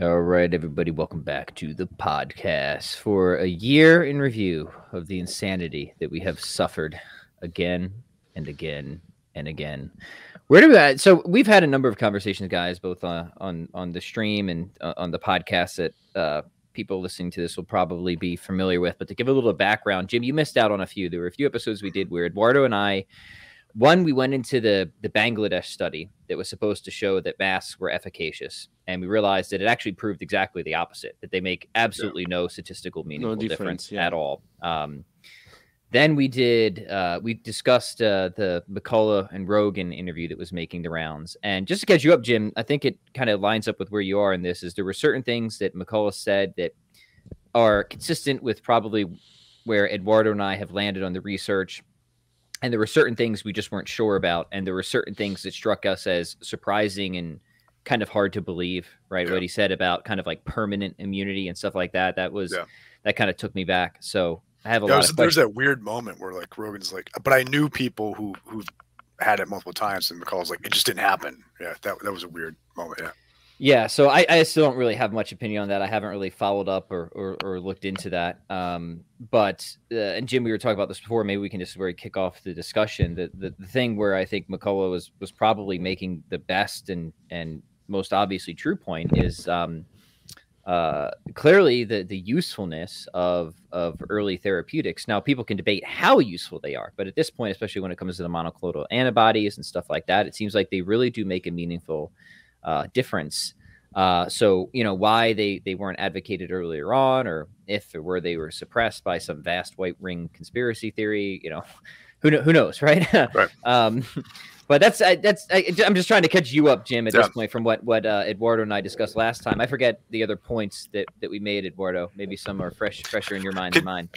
All right, everybody, welcome back to the podcast for a year in review of the insanity that we have suffered again and again and again. Where do we? So we've had a number of conversations, guys, both on the stream and on the podcast that people listening to this will probably be familiar with. But to give a little background, Jim, you missed out on a few. There were a few episodes we did where Eduardo and I. One, we went into the Bangladesh study that was supposed to show that masks were efficacious, and we realized that it actually proved exactly the opposite, that they make absolutely no statistical meaningful difference at all. Then we discussed the McCullough and Rogan interview that was making the rounds. And just to catch you up, Jim, I think it kind of lines up with where you are in this, is there were certain things that McCullough said that are consistent with probably where Eduardo and I have landed on the research. And there were certain things we just weren't sure about. And there were certain things that struck us as surprising and kind of hard to believe, right? Yeah. What he said about kind of like permanent immunity and stuff like that. That was, that kind of took me back. So I have a lot of questions. There's that weird moment where like Rogan's like, but I knew people who've had it multiple times, and McCall's like, it just didn't happen. Yeah, that was a weird moment. Yeah. Yeah, so I still don't really have much opinion on that. I haven't really followed up or looked into that. But and Jim, we were talking about this before. Maybe we can just really kick off the discussion. The thing where I think McCullough was probably making the best and most obviously true point is clearly the usefulness of early therapeutics. Now, people can debate how useful they are, but at this point, especially when it comes to the monoclonal antibodies and stuff like that, it seems like they really do make a meaningful difference. So, you know, why they weren't advocated earlier on, or if or were they were suppressed by some vast white ring conspiracy theory, you know, who knows, right? Right. But I'm just trying to catch you up, Jim, at this point from what Eduardo and I discussed last time. I forget the other points that we made, Eduardo. Maybe some are fresher in your mind than mine.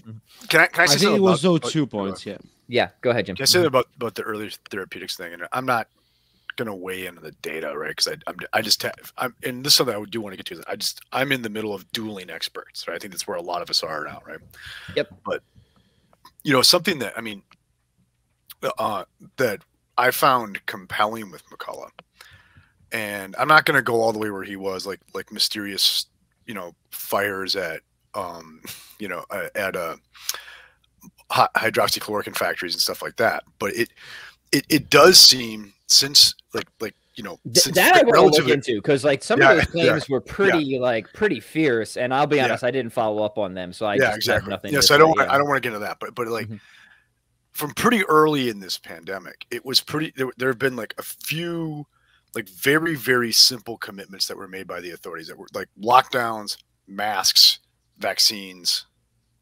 Can I say think it was those 2 points. Yeah. Go ahead, Jim. Can I say about the early therapeutics thing? And I'm not gonna weigh into the data, right? Because I'm and this is something I do want to get to. I'm in the middle of dueling experts, right? I think that's where a lot of us are now, right? Yep. But you know, something that I mean, that I found compelling with McCullough, and I'm not gonna go all the way where he was like mysterious, you know, fires at you know, at hydroxychloroquine factories and stuff like that. But it does seem since like you know that I want to look into, because like some of those claims were pretty fierce, and I'll be honest, I didn't follow up on them, so I just have nothing. Yes, I don't want to get into that, but like from pretty early in this pandemic, it was pretty. There have been like a few like very, very simple commitments that were made by the authorities that were like lockdowns, masks, vaccines,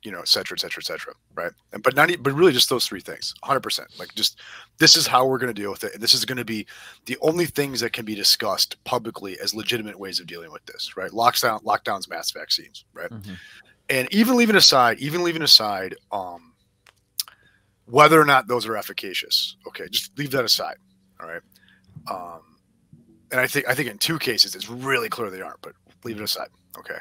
you know, et cetera, et cetera, et cetera. Right. But really just those three things, 100%. Like just, this is how we're going to deal with it. And this is going to be the only things that can be discussed publicly as legitimate ways of dealing with this. Right. Lockdowns, masks, vaccines. Right. And even leaving aside, whether or not those are efficacious. Okay. Just leave that aside. All right. And I think in two cases, it's really clear they aren't, but leave it aside. Okay.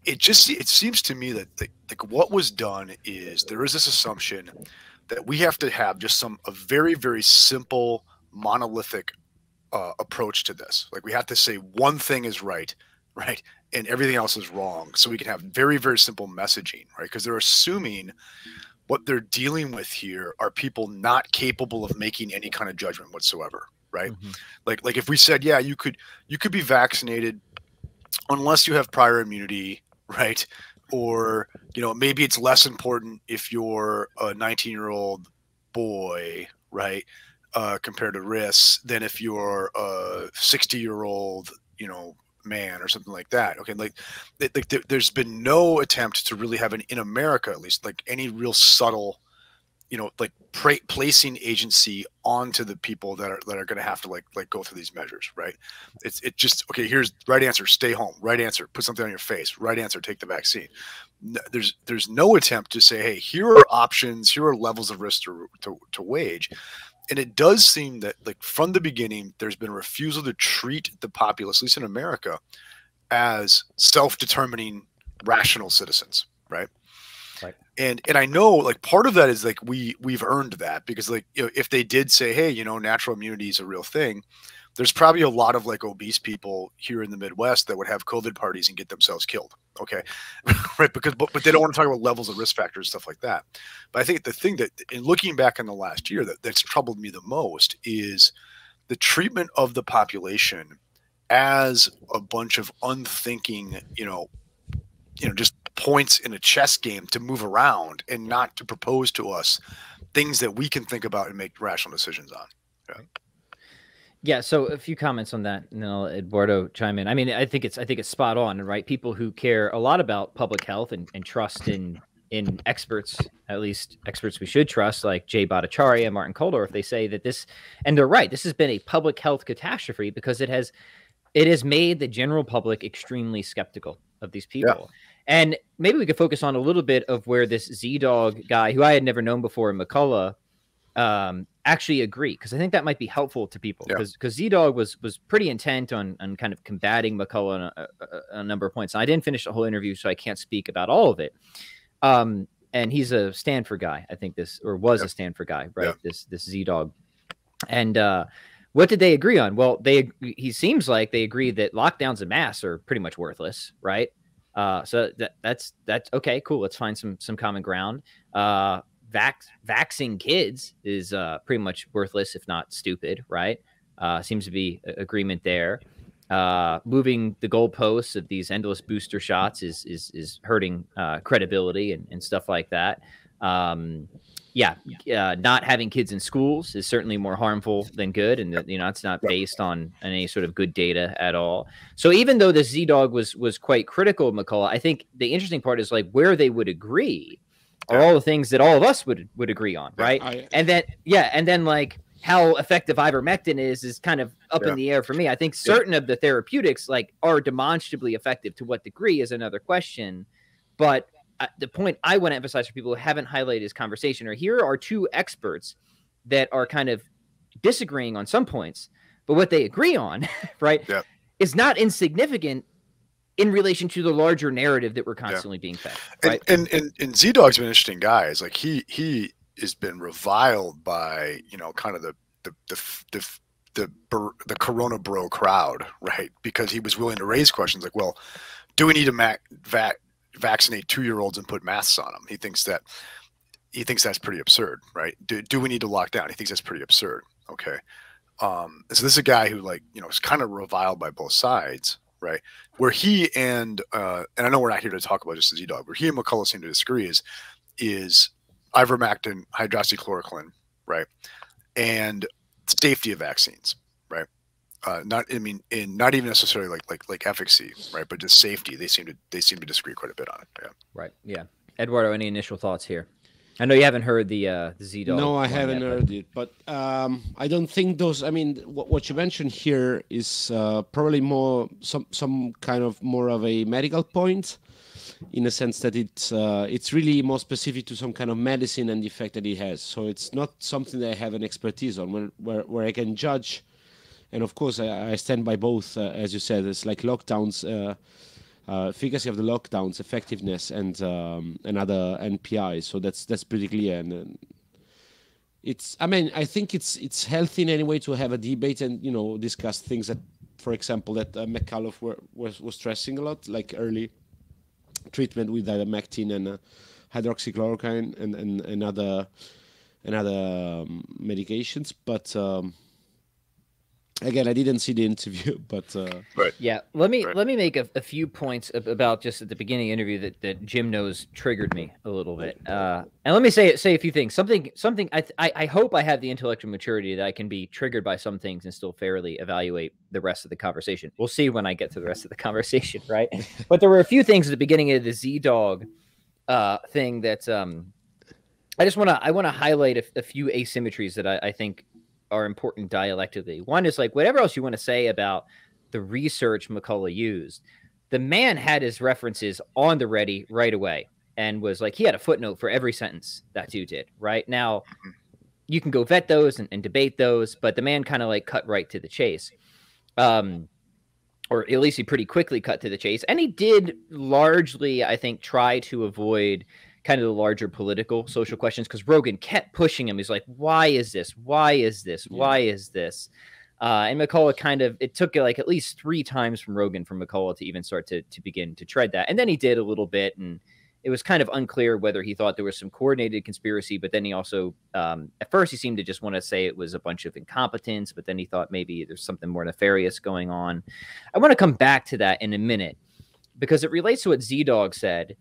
It seems to me that like what was done is there is this assumption that we have to have just a very, very simple monolithic approach to this. Like we have to say one thing is right, and everything else is wrong. So we can have very, very simple messaging, right? Because they're assuming what they're dealing with here are people not capable of making any kind of judgment whatsoever, right? Like if we said, yeah, you could be vaccinated unless you have prior immunity, right? Or, you know, maybe it's less important if you're a 19-year-old boy, right? Compared to risks than if you're a 60-year-old, you know, man or something like that. Okay. Like there's been no attempt to really have in America, at least, like any real subtle, you know, like placing agency onto the people that are going to have to like go through these measures, right? It's just, okay, here's right answer, stay home. Right answer, put something on your face. Right answer, take the vaccine. There's no attempt to say, hey, here are options, here are levels of risk to wage. And it does seem that like from the beginning, there's been a refusal to treat the populace, at least in America, as self-determining, rational citizens, right? Right. And I know like part of that is like we've earned that because like, you know, if they did say, hey, you know, natural immunity is a real thing, there's probably a lot of like obese people here in the Midwest that would have COVID parties and get themselves killed. Okay. Right. But they don't want to talk about levels of risk factors and stuff like that. But I think the thing that, in looking back in the last year, that's troubled me the most is the treatment of the population as a bunch of unthinking, just points in a chess game to move around and not to propose to us things that we can think about and make rational decisions on. Yeah. Yeah, so a few comments on that, and then I'll let Eduardo chime in. I mean, I think it's spot on, right? People who care a lot about public health and trust in experts, at least experts we should trust, like Jay Bhattacharya and Martin Kulldorff, they say that this, and they're right, this has been a public health catastrophe because it has made the general public extremely skeptical of these people. Yeah. And maybe we could focus on a little bit of where this Z-Dog guy, who I had never known before in McCullough, actually agree, because I think that might be helpful to people, because Z-Dog was pretty intent on kind of combating McCullough on a number of points. And I didn't finish the whole interview, so I can't speak about all of it. And he's a Stanford guy, I think was a Stanford guy, right? Yeah. This Z-Dog. And what did they agree on? Well, he seems like they agree that lockdowns and masks are pretty much worthless, right? So that's okay, cool. Let's find some common ground. Vaxing kids is pretty much worthless, if not stupid, right? Seems to be agreement there. Moving the goalposts of these endless booster shots is hurting credibility and stuff like that. Not having kids in schools is certainly more harmful than good, and it's not based on any sort of good data at all. So even though the Z-Dog was quite critical of McCullough, I think the interesting part is like where they would agree are all the things that all of us would agree on, right? And then like how effective ivermectin is kind of up in the air for me. I think certain of the therapeutics like are demonstrably effective. To what degree is another question, but the point I want to emphasize for people who haven't highlighted this conversation, or here are two experts that are kind of disagreeing on some points, but what they agree on, right, is not insignificant in relation to the larger narrative that we're constantly being fed. Right? And Z-Dog's been an interesting guy. Is like he has been reviled by kind of the Corona bro crowd, right? Because he was willing to raise questions like, well, do we need to vaccinate 2-year-olds and put masks on them? He thinks that's pretty absurd, right? Do we need to lock down? He thinks that's pretty absurd. Okay. So this is a guy who is kind of reviled by both sides, right? Where he and I know we're not here to talk about just the Z-Dog, where he and McCullough seem to disagree is ivermectin, hydroxychloroquine, right? And safety of vaccines, right? Not even necessarily like efficacy, right? But just safety. They seem to disagree quite a bit on it. Yeah. Right. Yeah. Eduardo, any initial thoughts here? I know you haven't heard the Z-Dog. No, I haven't heard it, but I don't think those. I mean, what you mentioned here is probably more some kind of more of a medical point, in a sense that it's really more specific to some kind of medicine and the effect that it has. So it's not something that I have an expertise on, where I can judge. And of course, I stand by both, as you said. It's like lockdowns. Efficacy of the lockdowns, effectiveness, and other NPIs. So that's pretty clear, and I think it's healthy in any way to have a debate and discuss things that, for example, that McCullough was stressing a lot, like early treatment with ivermectin and hydroxychloroquine and other medications, but. Again, I didn't see the interview, but yeah. Let me make a few points about just at the beginning of the interview that Jim knows triggered me a little bit. And let me say a few things. Something. I hope I have the intellectual maturity that I can be triggered by some things and still fairly evaluate the rest of the conversation. We'll see when I get to the rest of the conversation, right? But there were a few things at the beginning of the Z-Dog thing that I want to highlight a few asymmetries that I think are important dialectically. One is like whatever else you want to say about the research McCullough used, the man had his references on the ready right away and was like, he had a footnote for every sentence that dude did. Right now, you can go vet those and debate those, but the man kind of like cut right to the chase. Or at least he pretty quickly cut to the chase. And he did largely, I think, try to avoid kind of the larger political, social questions, because Rogan kept pushing him. He's like, why is this? Why is this? Why is this? And McCullough kind of, it took like at least 3 times from Rogan from McCullough to even start to begin to tread that. And then he did a little bit, and it was kind of unclear whether he thought there was some coordinated conspiracy, but then he also, at first he seemed to just want to say it was a bunch of incompetence, but then he thought maybe there's something more nefarious going on. I want to come back to that in a minute because it relates to what Z-Dog said.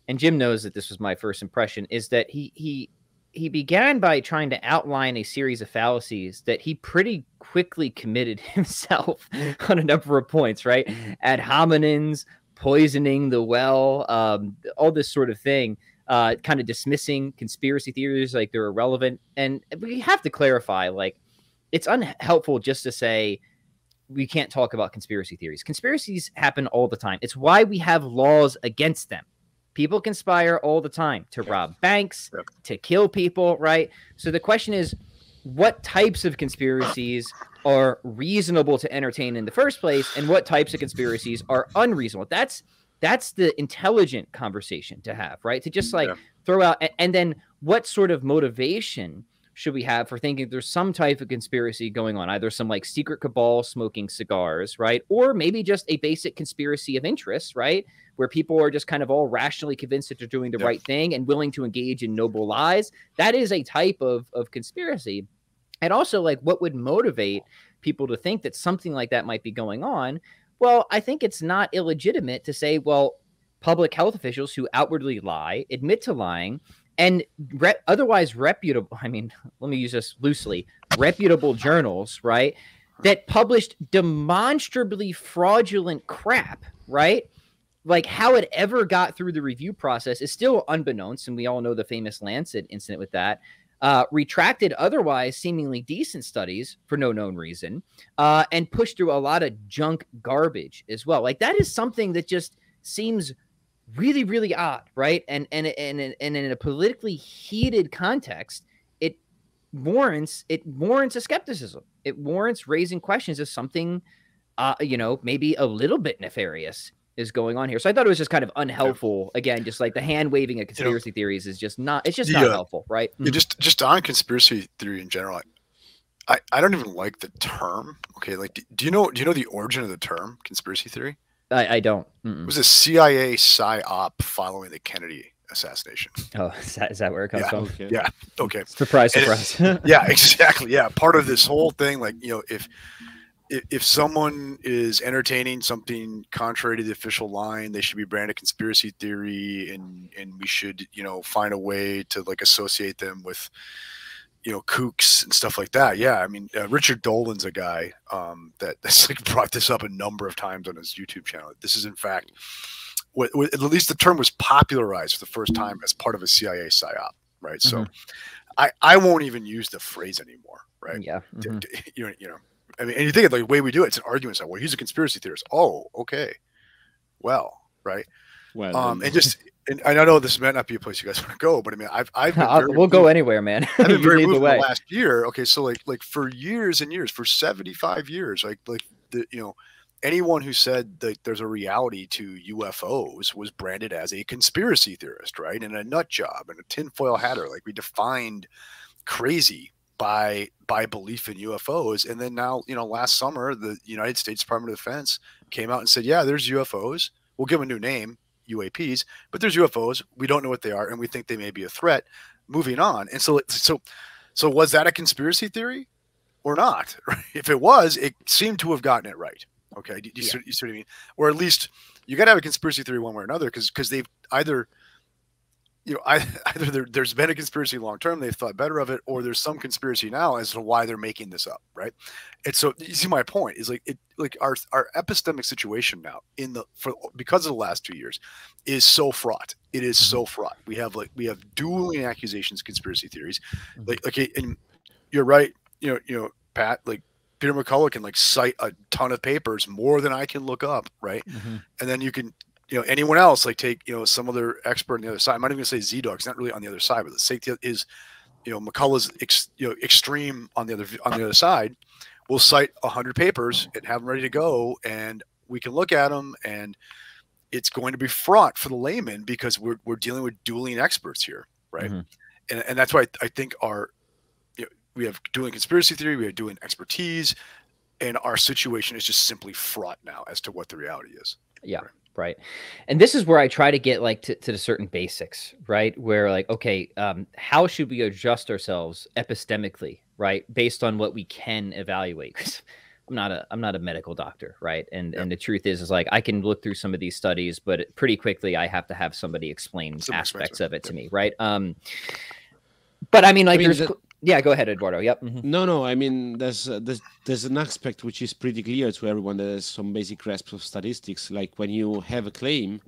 And Jim knows that this was my first impression, is that he began by trying to outline a series of fallacies that he pretty quickly committed himself on a number of points, right? Ad hominems, poisoning the well, all this sort of thing, kind of dismissing conspiracy theories like they're irrelevant. And we have to clarify, like, it's unhelpful just to say we can't talk about conspiracy theories. Conspiracies happen all the time. It's why we have laws against them. People conspire all the time to rob banks, to kill people, right? So the question is, what types of conspiracies are reasonable to entertain in the first place, and what types of conspiracies are unreasonable? That's the intelligent conversation to have, right? To just like throw out, and then what sort of motivation should we have for thinking there's some type of conspiracy going on, either some like secret cabal smoking cigars, right? Or maybe just a basic conspiracy of interest, right? Where people are just kind of all rationally convinced that they're doing the right thing and willing to engage in noble lies. That is a type of conspiracy. And also, like, what would motivate people to think that something like that might be going on? Well, I think it's not illegitimate to say, well, public health officials who outwardly lie, admit to lying, and otherwise reputable, I mean, let me use this loosely, reputable journals, right, that published demonstrably fraudulent crap, right? Like, how it ever got through the review process is still unbeknownst, and we all know the famous Lancet incident with that. Retracted otherwise seemingly decent studies for no known reason, and pushed through a lot of junk garbage as well. Like, that is something that just seems really, really odd, right? And in a politically heated context, it warrants a skepticism. It warrants raising questions of something, maybe a little bit nefarious is going on here. So I thought it was just kind of unhelpful. Again, just like the hand waving of conspiracy theories is just not, it's just not helpful, right? Just on conspiracy theory in general, I don't even like the term. Okay. Like, do you know the origin of the term conspiracy theory? I don't. It was a CIA psyop following the Kennedy assassination. Oh, is that where it comes from? Okay. Yeah. Okay. Surprise. Yeah, exactly. Yeah. Part of this whole thing, like, if someone is entertaining something contrary to the official line, they should be branded conspiracy theory, and we should, find a way to like associate them with, kooks and stuff like that. Yeah, I mean, Richard Dolan's a guy that's like brought this up a number of times on his YouTube channel. This is in fact what at least the term was popularized for the first time as part of a CIA psyop, right? So I won't even use the phrase anymore, right? Yeah. I mean, and you think of the way we do it, it's an argument. So, well, he's a conspiracy theorist. Oh, okay. Well, right. Well, and I know this might not be a place you guys want to go, but I mean, we'll go anywhere, man. I've been very moved the last year. Okay, so like for years and years, for 75 years, anyone who said that there's a reality to UFOs was branded as a conspiracy theorist, right? And a nut job and a tinfoil hatter. Like, we defined crazy by belief in UFOs. And then now, last summer, the United States Department of Defense came out and said, yeah, there's UFOs. We'll give them a new name, UAPs, but there's UFOs. We don't know what they are, and we think they may be a threat. Moving on. And so was that a conspiracy theory or not? If it was, it seemed to have gotten it right. Okay. You see what I mean? Or at least you got to have a conspiracy theory one way or another, because they've either there's been a conspiracy long term, they've thought better of it, or there's some conspiracy now as to why they're making this up, right? And so you see my point is our epistemic situation now because of the last 2 years is so fraught. It is so fraught. We have dueling accusations, conspiracy theories. And you're right, Pat, like Peter McCullough can cite a ton of papers, more than I can look up, right? And then you can anyone else take some other expert on the other side. I'm not even gonna say Z-Dog, it's not really on the other side, but let's say is McCullough's extreme on the other side. We'll cite 100 papers and have them ready to go, and we can look at them, and it's going to be fraught for the layman because we're dealing with dueling experts here, right? And that's why I think we have dueling conspiracy theory, we have dueling expertise. and our situation is just simply fraught now as to what the reality is. Yeah. Right. And this is where I try to get like to the certain basics, right? Where like, okay, how should we adjust ourselves epistemically, right? Based on what we can evaluate. I'm not a medical doctor, right? And the truth is like I can look through some of these studies, but pretty quickly I have to have somebody explain aspects of it to me, right? But I mean, like yeah, go ahead, Eduardo. Yep. No. I mean, there's an aspect which is pretty clear to everyone. There's some basic grasp of statistics. Like when you have a claim,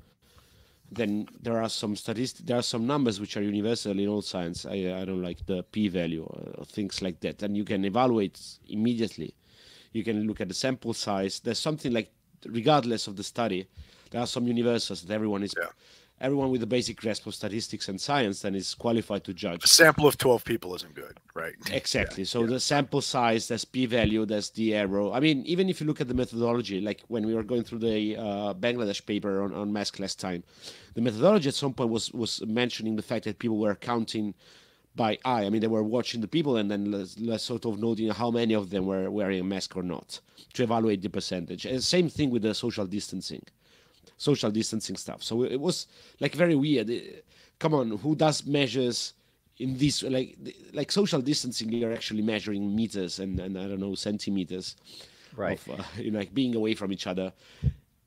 then there are some there are some numbers which are universal in all science. I don't like the p-value or things like that, and you can evaluate immediately. You can look at the sample size. There's something like, regardless of the study, there are some universals that everyone with a basic grasp of statistics and science then is qualified to judge. A sample of 12 people isn't good, right? Exactly. So the sample size, there's p-value, there's the error. I mean, even if you look at the methodology, like when we were going through the Bangladesh paper on mask last time, the methodology at some point was mentioning the fact that people were counting by eye. I mean, they were watching the people and then let's sort of noting how many of them were wearing a mask or not to evaluate the percentage. And same thing with the social distancing stuff. So it was like very weird. Come on, who does measures in this, like social distancing? You're actually measuring meters and I don't know, centimeters, right? Of, like being away from each other.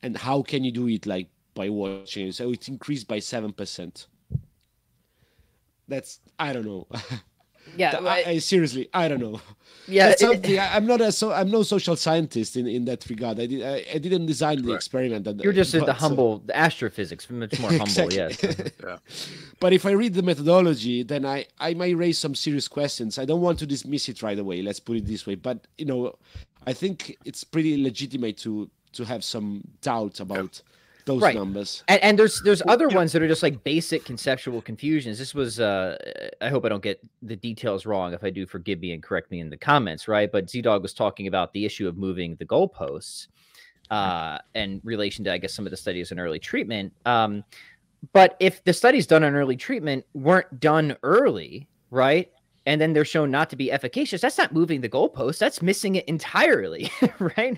And how can you do it like by watching? So it increased by 7%. That's, I don't know. Yeah, I seriously, I don't know. Yeah, I'm no social scientist in that regard. I didn't design the experiment. You're just the astrophysics, much more humble. Yes. Yeah. But if I read the methodology, then I might raise some serious questions. I don't want to dismiss it right away. Let's put it this way. But I think it's pretty legitimate to have some doubt about those numbers. And there's other ones that are just like basic conceptual confusions. This was I hope I don't get the details wrong. If I do, forgive me and correct me in the comments, right? But Z-Dog was talking about the issue of moving the goalposts in relation to, I guess, some of the studies in early treatment. But if the studies done on early treatment weren't done early, right? And then they're shown not to be efficacious, that's not moving the goalpost. That's missing it entirely, right?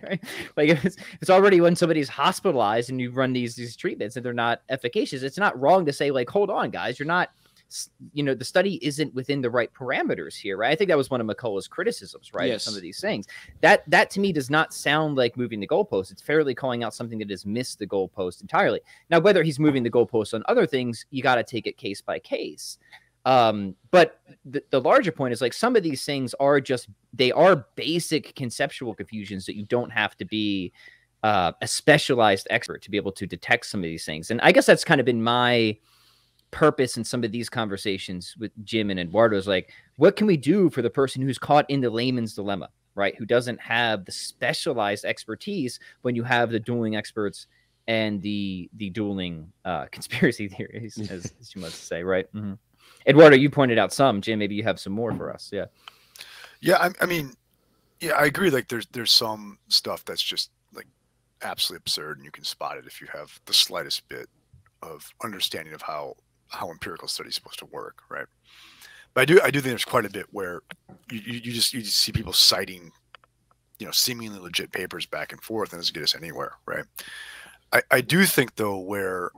Like it's already when somebody's hospitalized and you run these treatments and they're not efficacious. It's not wrong to say like, hold on, guys, you're not, the study isn't within the right parameters here, right? I think that was one of McCullough's criticisms, right? Yes. Of some of these things. That to me does not sound like moving the goalpost. It's fairly calling out something that has missed the goalpost entirely. Now, whether he's moving the goalpost on other things, you got to take it case by case. But the larger point is like some of these things are they are basic conceptual confusions that you don't have to be a specialized expert to be able to detect some of these things. And I guess that's kind of been my purpose in some of these conversations with Jim and Eduardo is like, what can we do for the person who's caught in the layman's dilemma, right? Who doesn't have the specialized expertise when you have the dueling experts and the dueling conspiracy theories, as you must say, right? Mm-hmm. Eduardo, you pointed out some. Jim, maybe you have some more for us. Yeah. Yeah, I mean, yeah, I agree. Like there's some stuff that's just like absolutely absurd, and you can spot it if you have the slightest bit of understanding of how empirical study is supposed to work, right? But I do think there's quite a bit where you just see people citing, seemingly legit papers back and forth, and it doesn't get us anywhere, right? I do think though where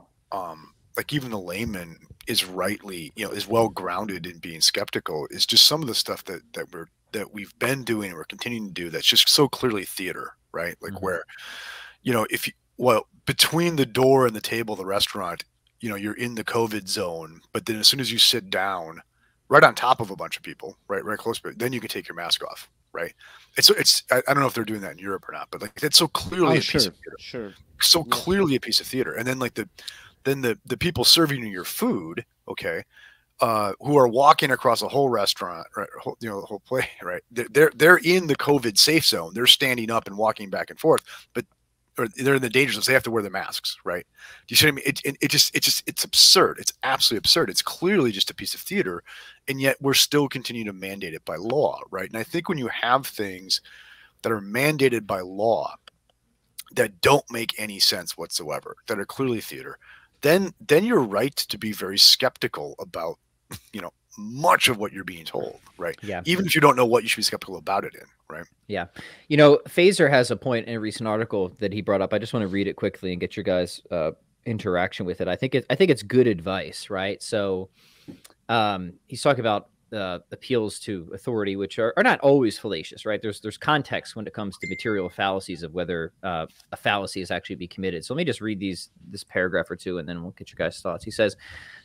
like even the layman is rightly, is well grounded in being skeptical is just some of the stuff that we've been doing and we're continuing to do that's just so clearly theater, right? Like where, between the door and the table of the restaurant, you're in the COVID zone, but then as soon as you sit down right on top of a bunch of people, right close to it, then you can take your mask off, right? I don't know if they're doing that in Europe or not, but like that's so clearly piece of theater. So clearly a piece of theater. And then like the people serving you your food, okay, who are walking across a whole restaurant, right? The whole play, right? They're in the COVID safe zone. They're standing up and walking back and forth, or they're in the danger zone. So they have to wear the masks, right? Do you see what I mean? It's absurd. It's absolutely absurd. It's clearly just a piece of theater, and yet we're still continuing to mandate it by law, right? And I think when you have things that are mandated by law that don't make any sense whatsoever, that are clearly theater, then you're right to be very skeptical about, much of what you're being told, right? Yeah. Even if you don't know what you should be skeptical about it in, right? Yeah. You know, Phaser has a point in a recent article that he brought up. I just want to read it quickly and get your guys' interaction with it. I think it's good advice, right? So he's talking about appeals to authority, which are not always fallacious, right? There's context when it comes to material fallacies of whether a fallacy is actually be committed. So let me just read this paragraph or two, and then we'll get your guys' thoughts. He says,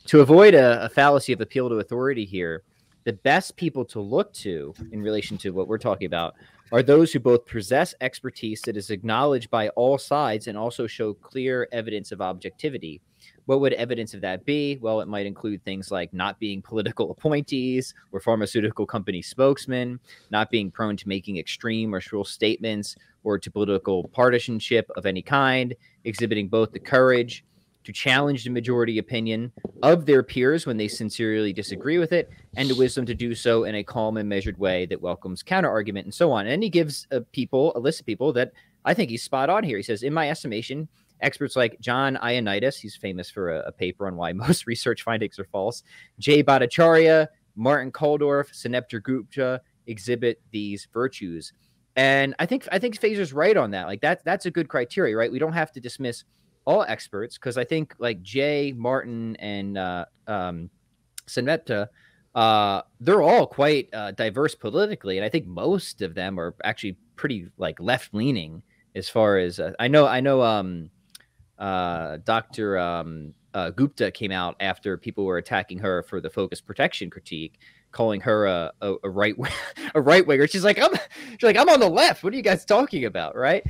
to avoid a fallacy of appeal to authority here, the best people to look to in relation to what we're talking about are those who both possess expertise that is acknowledged by all sides and also show clear evidence of objectivity. What would evidence of that be? Well, it might include things like not being political appointees or pharmaceutical company spokesmen, not being prone to making extreme or shrill statements or to political partisanship of any kind, exhibiting both the courage to challenge the majority opinion of their peers when they sincerely disagree with it, and the wisdom to do so in a calm and measured way that welcomes counter-argument, and so on. And he gives a list of people that I think he's spot on here. He says, in my estimation, experts like John Ioannidis, he's famous for a paper on why most research findings are false, Jay Bhattacharya, Martin Kulldorff, Sunepta Gupta exhibit these virtues. And I think Phaser's right on that. Like that's a good criteria, right? We don't have to dismiss all experts, because I think like Jay, Martin, and Sunepta, they're all quite diverse politically, and I think most of them are actually pretty like left leaning as far as I know. Dr. Gupta came out after people were attacking her for the focus protection critique, calling her a right a right winger. She's like, I'm on the left. What are you guys talking about, right?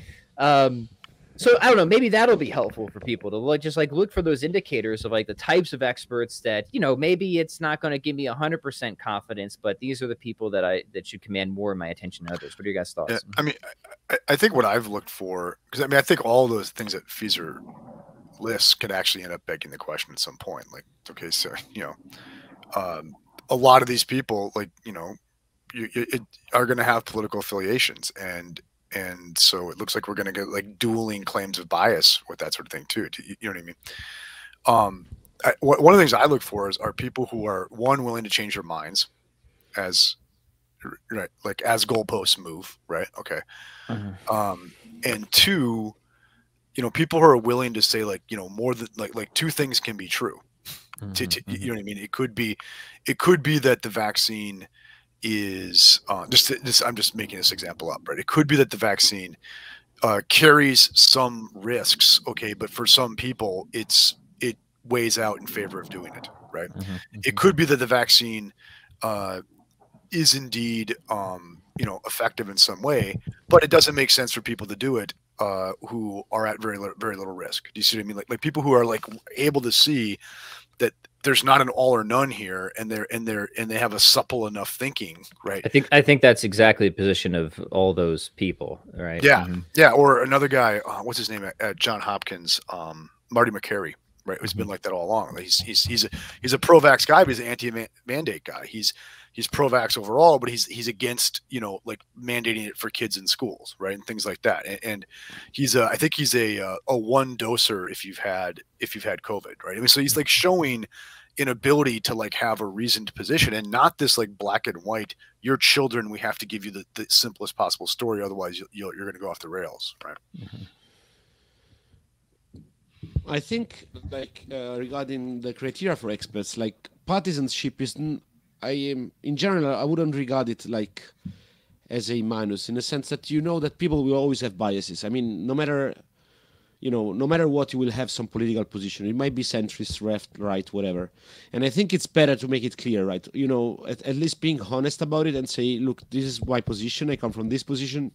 So I don't know. Maybe that'll be helpful for people to look for those indicators of like the types of experts that, you know, maybe it's not going to give me 100% confidence, but these are the people that should command more of my attention than others. What are your guys' thoughts? Yeah, I mean, I think what I've looked for, because I mean, I think all those things that Phaser lists could actually end up begging the question at some point. Like, okay, so you know, a lot of these people, like, you know, are going to have political affiliations, and so it looks like we're going to get like dueling claims of bias with that sort of thing too. You know what I mean? One of the things I look for are people who are, one, willing to change their minds as right, like as goalposts move, right? Okay. And two, you know, people who are willing to say like, you know, more than like two things can be true. You know what I mean? It could be that the vaccine is I'm just making this example up, right? It could be that the vaccine carries some risks, okay, but for some people it weighs out in favor of doing it, right? It could be that the vaccine is indeed you know, effective in some way, but it doesn't make sense for people to do it who are at very little risk. Do you see what I mean? Like people who are like able to see that there's not an all or none here, and they have a supple enough thinking, right? I think that's exactly the position of all those people, right? Yeah, yeah. Or another guy, what's his name at Johns Hopkins, Marty McCary, right? Who's been like that all along. He's a pro-vax guy, but he's an anti-mandate guy. He's pro-vax overall, but he's against, you know, like mandating it for kids in schools, right, and things like that. And he's I think he's a one doser if you've had COVID, right? I mean, so he's like showing an ability to like have a reasoned position, and not this like black and white. Your children, we have to give you the simplest possible story, otherwise you're going to go off the rails, right? I think like regarding the criteria for experts, like partisanship isn't. In general, I wouldn't regard it like as a minus, in the sense that you know that people will always have biases. I mean, no matter what, you will have some political position. It might be centrist, left, right, whatever. And I think it's better to make it clear, right? You know, at least being honest about it and say, look, this is my position. I come from this position.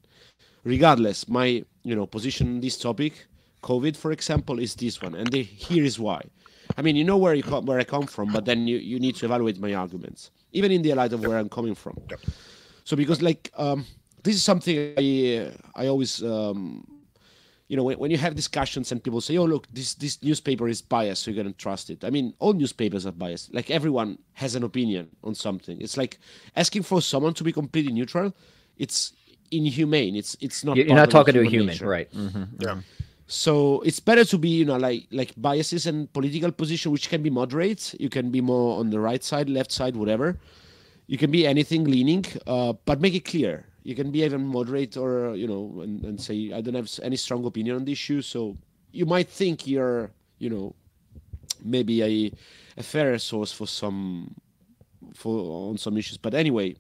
Regardless, my position on this topic, COVID, for example, is this one, and here is why. I mean, you know where I come from, but then you need to evaluate my arguments, even in the light of where I'm coming from. So because like this is something I always when you have discussions and people say, oh look, this newspaper is biased, so you're gonna trust it. I mean, all newspapers are biased. Like everyone has an opinion on something. It's like asking for someone to be completely neutral. It's inhumane. It's not. You're not talking to a human, nature. Right? Yeah. So it's better to be, you know, like biases and political position, which can be moderate. You can be more on the right side, left side, whatever. You can be anything leaning, but make it clear. You can be even moderate, or you know, and say I don't have any strong opinion on the issue. So you might think you're, you know, maybe a fairer source for some, for on some issues. But anyway,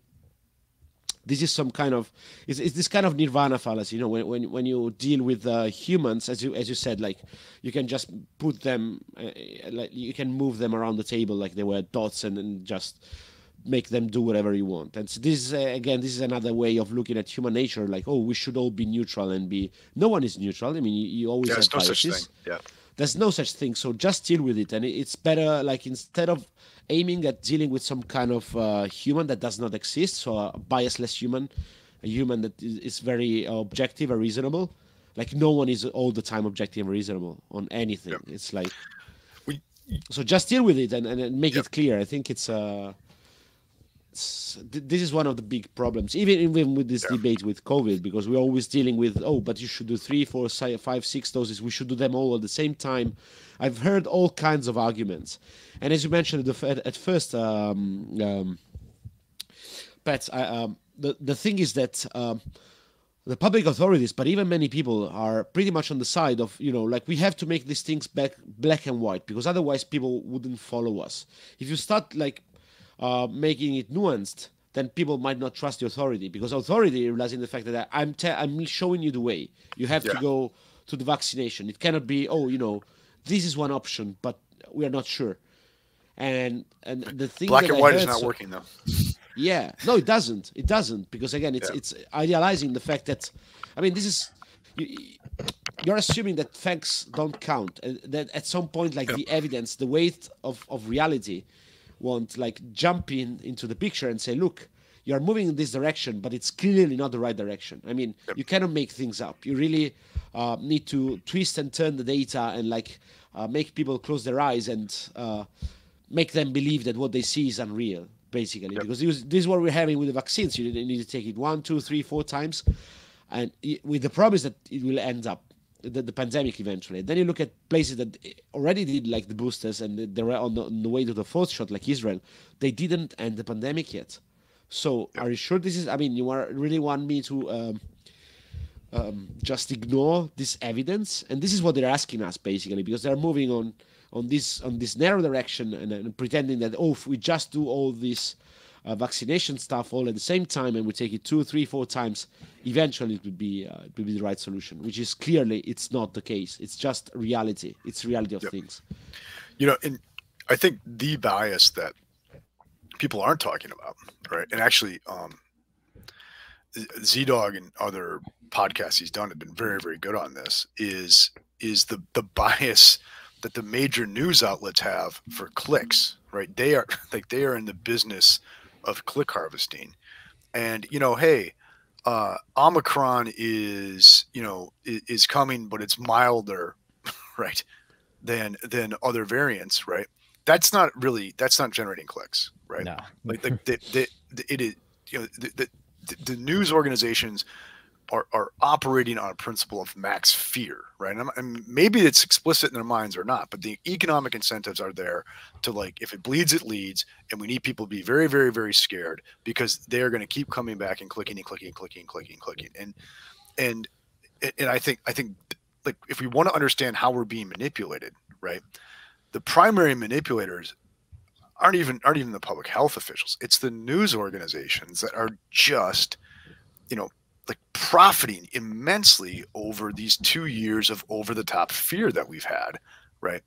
this is some kind of, it's this kind of nirvana fallacy. You know, when you deal with humans, as you said, like you can just put them, like you can move them around the table like they were dots, and just make them do whatever you want. And so this is again, this is another way of looking at human nature. Like, oh, we should all be neutral and be. No one is neutral. I mean, you always Yeah, have there's no such biases. thing. Yeah. There's no such thing. So just deal with it, and it's better. Like instead of aiming at dealing with some kind of human that does not exist, so a biasless human, a human that is very objective or reasonable. Like no one is all the time objective or reasonable on anything. Yep. It's like, We, so just deal with it, and make yep. it clear. I think it's this is one of the big problems, even with this Yeah. debate with COVID, because we're always dealing with, oh, but you should do 3, 4, 5, 6 doses. We should do them all at the same time. I've heard all kinds of arguments, and as you mentioned at first, Pat, the thing is that the public authorities, but even many people, are pretty much on the side of, you know, like we have to make these things black and white, because otherwise people wouldn't follow us. If you start like making it nuanced, then people might not trust the authority, because authority relies in the fact that I'm showing you the way. You have to Yeah. go to the vaccination. It cannot be, oh, you know, this is one option, but we are not sure. And the thing Black that and I white is heard not working though. yeah, no, it doesn't. It doesn't, because again, Yeah. it's idealizing the fact that, I mean, this is you're assuming that facts don't count, and that at some point, like the evidence, the weight of reality, won't like jump into the picture and say, look, you're moving in this direction, but it's clearly not the right direction. I mean, you cannot make things up. You really need to twist and turn the data, and like make people close their eyes, and make them believe that what they see is unreal, basically. Because this is what we're having with the vaccines. You need to take it 1, 2, 3, 4 times, and with the promise that it will end up the pandemic eventually. Then you look at places that already did like the boosters, and they were on the way to the fourth shot, like Israel. They didn't end the pandemic yet. So are you sure this is? I mean, you really want me to just ignore this evidence? And this is what they're asking us, basically, because they're moving on this narrow direction, and pretending that, oh, if we just do all this vaccination stuff all at the same time, and we take it 2, 3, 4 times, eventually it would be the right solution. Which is clearly it's not the case. It's just reality. It's reality of things. You know, and I think the bias that people aren't talking about, right? And actually, Z-Dog and other podcasts he's done have been very, very good on this, is the bias that the major news outlets have for clicks, right? They are in the business of click harvesting. And, you know, hey, Omicron is coming, but it's milder, right, than other variants, right? That's not generating clicks, right? No. Like it is, you know, the news organizations are operating on a principle of max fear, right? And maybe it's explicit in their minds or not, but the economic incentives are there to, like, if it bleeds, it leads, and we need people to be very, very, very scared, because they are going to keep coming back and clicking and clicking and clicking and clicking and clicking. And I think like, if we want to understand how we're being manipulated, right, the primary manipulators aren't even the public health officials. It's the news organizations that are just, you know, like profiting immensely over these 2 years of over-the-top fear that we've had, right,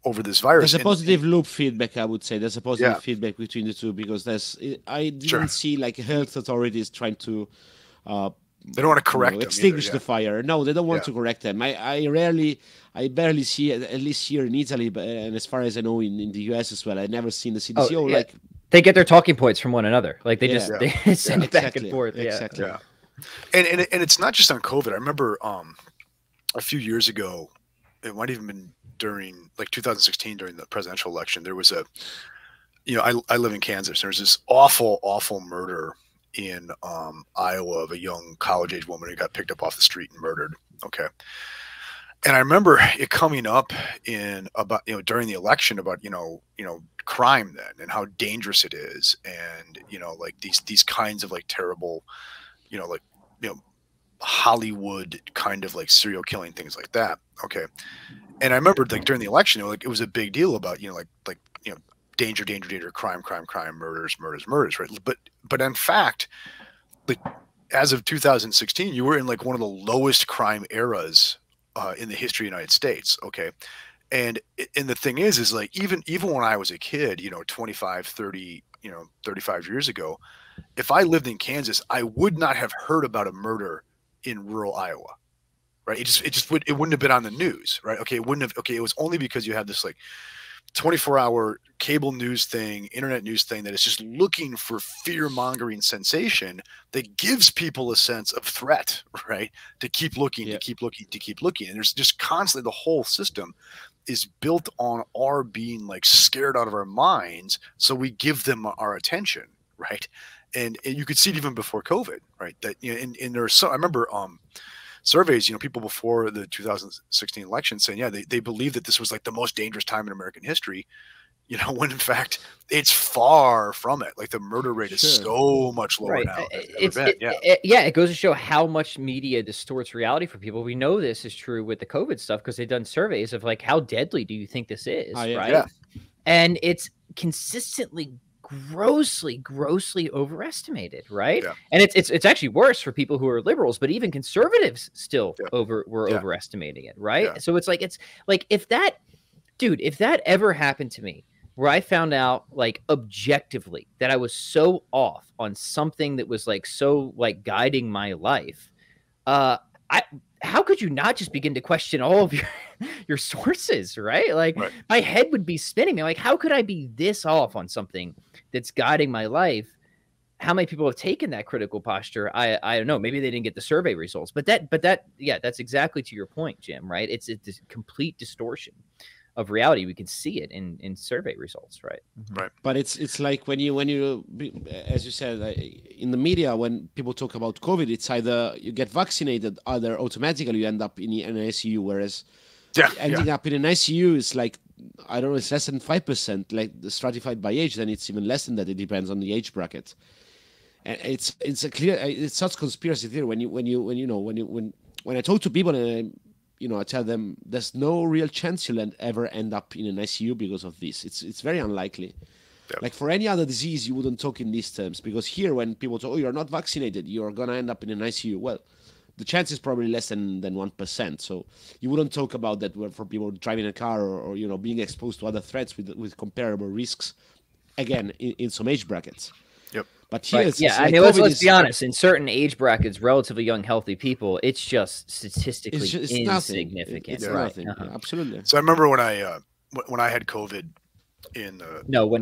over this virus. There's a positive loop feedback, I would say. There's a positive feedback between the two, because I didn't see like health authorities trying to they don't want to correct them extinguish either, the fire. No, they don't want to correct them. I barely see it, at least here in Italy, and as far as I know in the US as well. I've never seen the CDC like they get their talking points from one another. Like they just they send it back and forth. Exactly. Yeah. And it's not just on COVID. I remember a few years ago, it might have even been during like 2016 during the presidential election. There was I live in Kansas. There was this awful murder in Iowa of a young college age woman who got picked up off the street and murdered. Okay. And I remember it coming up in about, during the election about, crime then and how dangerous it is. And, like these kinds of like terrible, like, Hollywood kind of like serial killing, things like that. Okay. And I remember like during the election, it was a big deal about, danger, danger, danger, crime, crime, crime, murders, murders, murders. Right. But in fact, like as of 2016, you were in like one of the lowest crime eras in the history of the United States. Okay. And the thing is like, even when I was a kid, 25, 30, 35 years ago, if I lived in Kansas, I would not have heard about a murder in rural Iowa. Right. It wouldn't have been on the news. Right. Okay. It wouldn't have. Okay. It was only because you have this like 24-hour cable news thing, internet news thing that is just looking for fear-mongering sensation that gives people a sense of threat, right? To keep looking, to keep looking, to keep looking. And there's just constantly, the whole system is built on our being like scared out of our minds. So we give them our attention, right? And you could see it even before COVID, right? That, and there's so, I remember, surveys, people before the 2016 election saying, yeah, they believe that this was like the most dangerous time in American history, when in fact it's far from it. Like the murder rate is so much lower now than it's ever been. It goes to show how much media distorts reality for people. We know this is true with the COVID stuff because they've done surveys of like, how deadly do you think this is, right? Yeah. And it's consistently grossly overestimated, right? Yeah. And it's actually worse for people who are liberals, but even conservatives still overestimating it, right? Yeah. So it's like if that ever happened to me, where I found out like objectively that I was so off on something that was like so like guiding my life, how could you not just begin to question all of your sources, right? Like my head would be spinning. Like, how could I be this off on something that's guiding my life? How many people have taken that critical posture? I don't know. Maybe they didn't get the survey results, but that's exactly to your point, Jim, right? It's a complete distortion of reality. We can see it in survey results, right? Right. But it's like when you as you said, in the media, when people talk about COVID, it's either you get vaccinated, either automatically you end up in an ICU, whereas ending up in an ICU is like, I don't know, it's less than 5%, like stratified by age. Then it's even less than that. It depends on the age bracket. And it's such conspiracy theory when I talk to people and I tell them there's no real chance you'll ever end up in an ICU because of this. It's very unlikely. Yep. Like for any other disease, you wouldn't talk in these terms, because here when people talk, you're not vaccinated, you're gonna end up in an ICU. Well, the chance is probably less than 1%. So you wouldn't talk about that for people driving a car or being exposed to other threats with comparable risks. Again, in some age brackets. Yep. But here, I mean, let's be honest. In certain age brackets, relatively young, healthy people, it's just statistically insignificant. It's nothing. Absolutely. So I remember when I had COVID when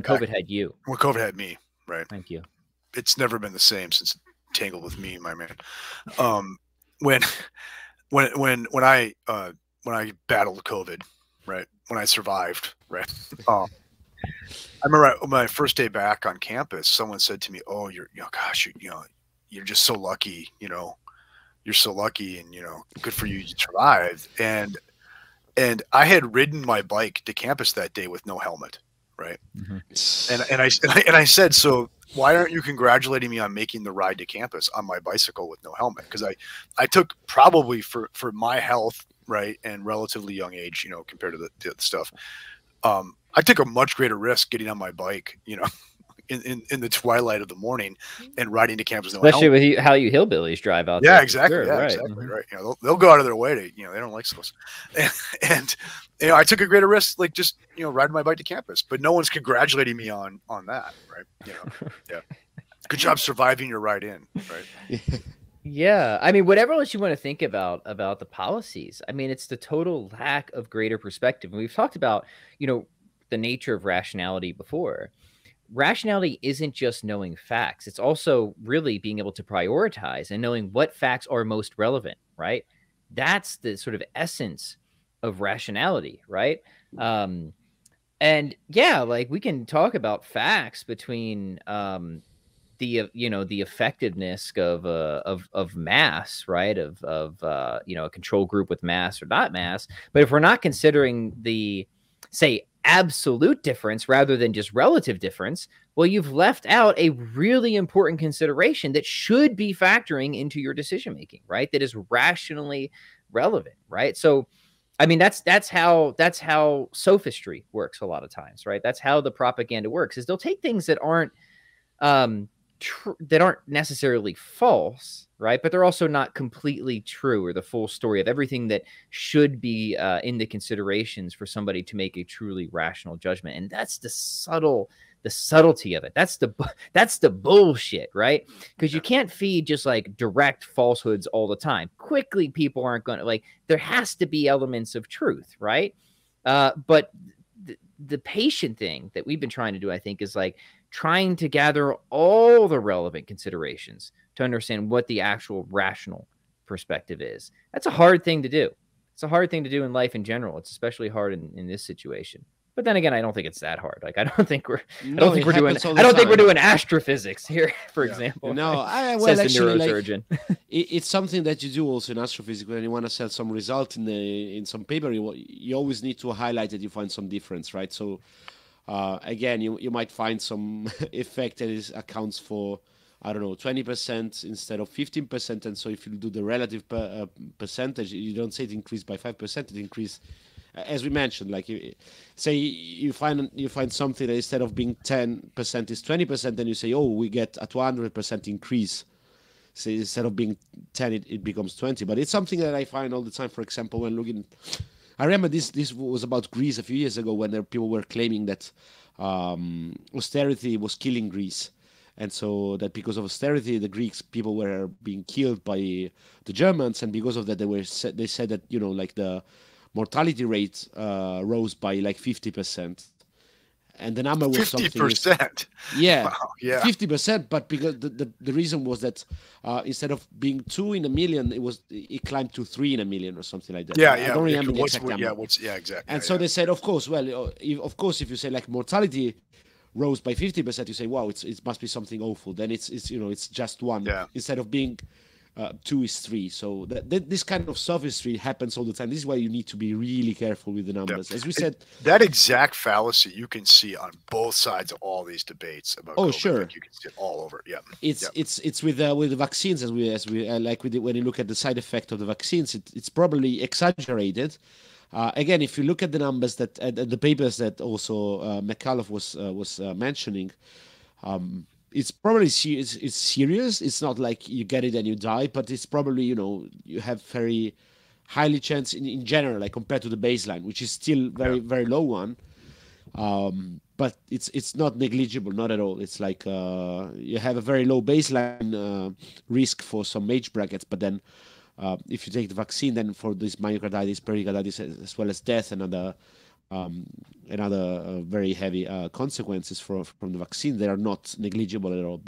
COVID had you. When COVID had me, right? Thank you. It's never been the same since it tangled with me, my man. When I battled COVID, right? When I survived, right? I remember my first day back on campus, someone said to me, "Oh, you're just so lucky, you're so lucky, and good for you, you survived." And I had ridden my bike to campus that day with no helmet, right? Mm-hmm. And I said, "So why aren't you congratulating me on making the ride to campus on my bicycle with no helmet?" Because I took probably for my health, right, and relatively young age, compared to the stuff. I took a much greater risk getting on my bike, in the twilight of the morning and riding to campus. Especially with how you hillbillies drive out there. Exactly. Sure, right. Exactly. Right. They'll go out of their way to, they don't like those. And I took a greater risk, like just, riding my bike to campus, but no one's congratulating me on that. Right. Yeah. Good job surviving your ride in. Right. Yeah, I mean, whatever else you want to think about the policies, I mean, it's the total lack of greater perspective. And we've talked about, the nature of rationality before. Rationality isn't just knowing facts. It's also really being able to prioritize and knowing what facts are most relevant, right? That's the sort of essence of rationality, right? And yeah, like we can talk about facts between, the effectiveness of mass, right? Of a control group with mass or not mass. But if we're not considering the, say, absolute difference rather than just relative difference, well, you've left out a really important consideration that should be factoring into your decision making, right? That is rationally relevant, right? So, I mean, that's how sophistry works a lot of times, right? That's how the propaganda works. Is they'll take things that aren't necessarily false, right? But they're also not completely true or the full story of everything that should be in the considerations for somebody to make a truly rational judgment. And that's the subtlety of it. That's the bullshit, right? Because you can't feed just like direct falsehoods all the time. Quickly, people aren't going to like. There has to be elements of truth, right? But the patient thing that we've been trying to do, I think, is like trying to gather all the relevant considerations to understand what the actual rational perspective is. That's a hard thing to do. It's a hard thing to do in life in general. It's especially hard in this situation. But then again, I don't think it's that hard. Like I don't think we're doing astrophysics here, for example. No, says the neurosurgeon. It's something that you do also in astrophysics when you want to set some result in some paper. You always need to highlight that you find some difference, right? So again, you might find some effect that accounts for, I don't know, 20% instead of 15%. And so if you do the relative percentage, you don't say it increased by 5%, it increased. As we mentioned, like say you find something that instead of being 10% is 20%, then you say, oh, we get a 200% increase. So instead of being 10, it becomes 20. But it's something that I find all the time. For example, when looking, I remember this was about Greece a few years ago when people were claiming that austerity was killing Greece. And so that because of austerity, the Greeks people were being killed by the Germans, and because of that, they said that like the mortality rate rose by like 50%, and the number was 50%. Yeah, wow, yeah, 50%. But because the reason was that instead of being 2 in a million, it climbed to 3 in a million or something like that. Yeah, I don't remember the exact number. Yeah, exactly. And so they said, of course, if you say like mortality rose by 50%, you say, wow, it must be something awful. Then it's just 1 instead of being 2 is 3. So this kind of sophistry happens all the time. This is why you need to be really careful with the numbers. As we said, that exact fallacy you can see on both sides of all these debates about COVID. Sure, like you can see it all over. Yeah, it's with the vaccines as we like when you look at the side effect of the vaccines, it's probably exaggerated. Again, if you look at the numbers that the papers that also McAuliffe was mentioning. It's probably it's serious. It's not like you get it and you die, but it's probably you have very highly chance in general, like compared to the baseline, which is still very low one. But it's not negligible, not at all. It's like you have a very low baseline risk for some age brackets, but then if you take the vaccine, then for this myocarditis, pericarditis, as well as death and other very heavy consequences from the vaccine, they are not negligible at all.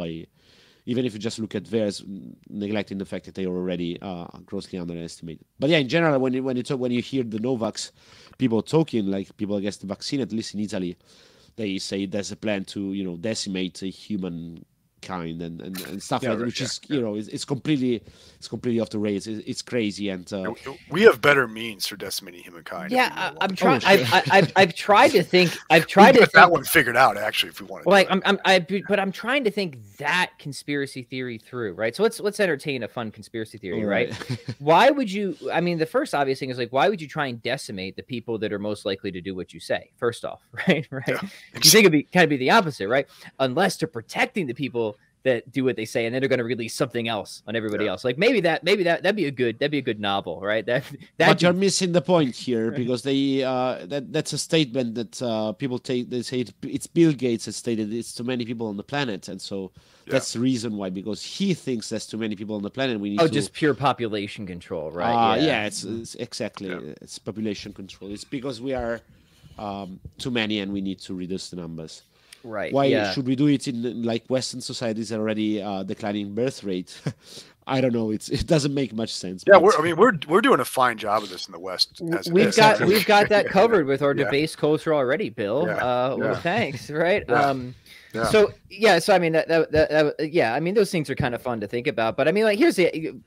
Even if you just look at theirs, neglecting the fact that they are already grossly underestimated. But yeah, in general, when you hear the Novax people talking, like people against the vaccine, at least in Italy, they say there's a plan to decimate human kind and stuff like that, which is it's completely off the rails. It's crazy, and we have better means for decimating humankind. Yeah, I'm trying. I've tried to think. I've tried to get that one figured out. Actually, if we want to. Well, but I'm trying to think that conspiracy theory through, right? So let's entertain a fun conspiracy theory, right? Why would you? I mean, the first obvious thing is like, why would you try and decimate the people that are most likely to do what you say? First off, right? Yeah, you think it'd kind of be the opposite, right? Unless they're protecting the people that do what they say, and then they're going to release something else on everybody else. Like maybe that'd be a good novel, right? But you're missing the point here, because that's a statement that people take. They say it's Bill Gates that stated it's too many people on the planet, and so that's the reason why, because he thinks there's too many people on the planet. We need just pure population control, right? It's exactly it's population control. It's because we are too many and we need to reduce the numbers. Right. Why should we do it in like Western societies already declining birth rate? I don't know. It doesn't make much sense. Yeah, we're doing a fine job of this in the West. We've got that covered with our debased culture already, Bill. Well, thanks. Right. So yeah, so I mean yeah, I mean those things are kind of fun to think about, but I mean like here's the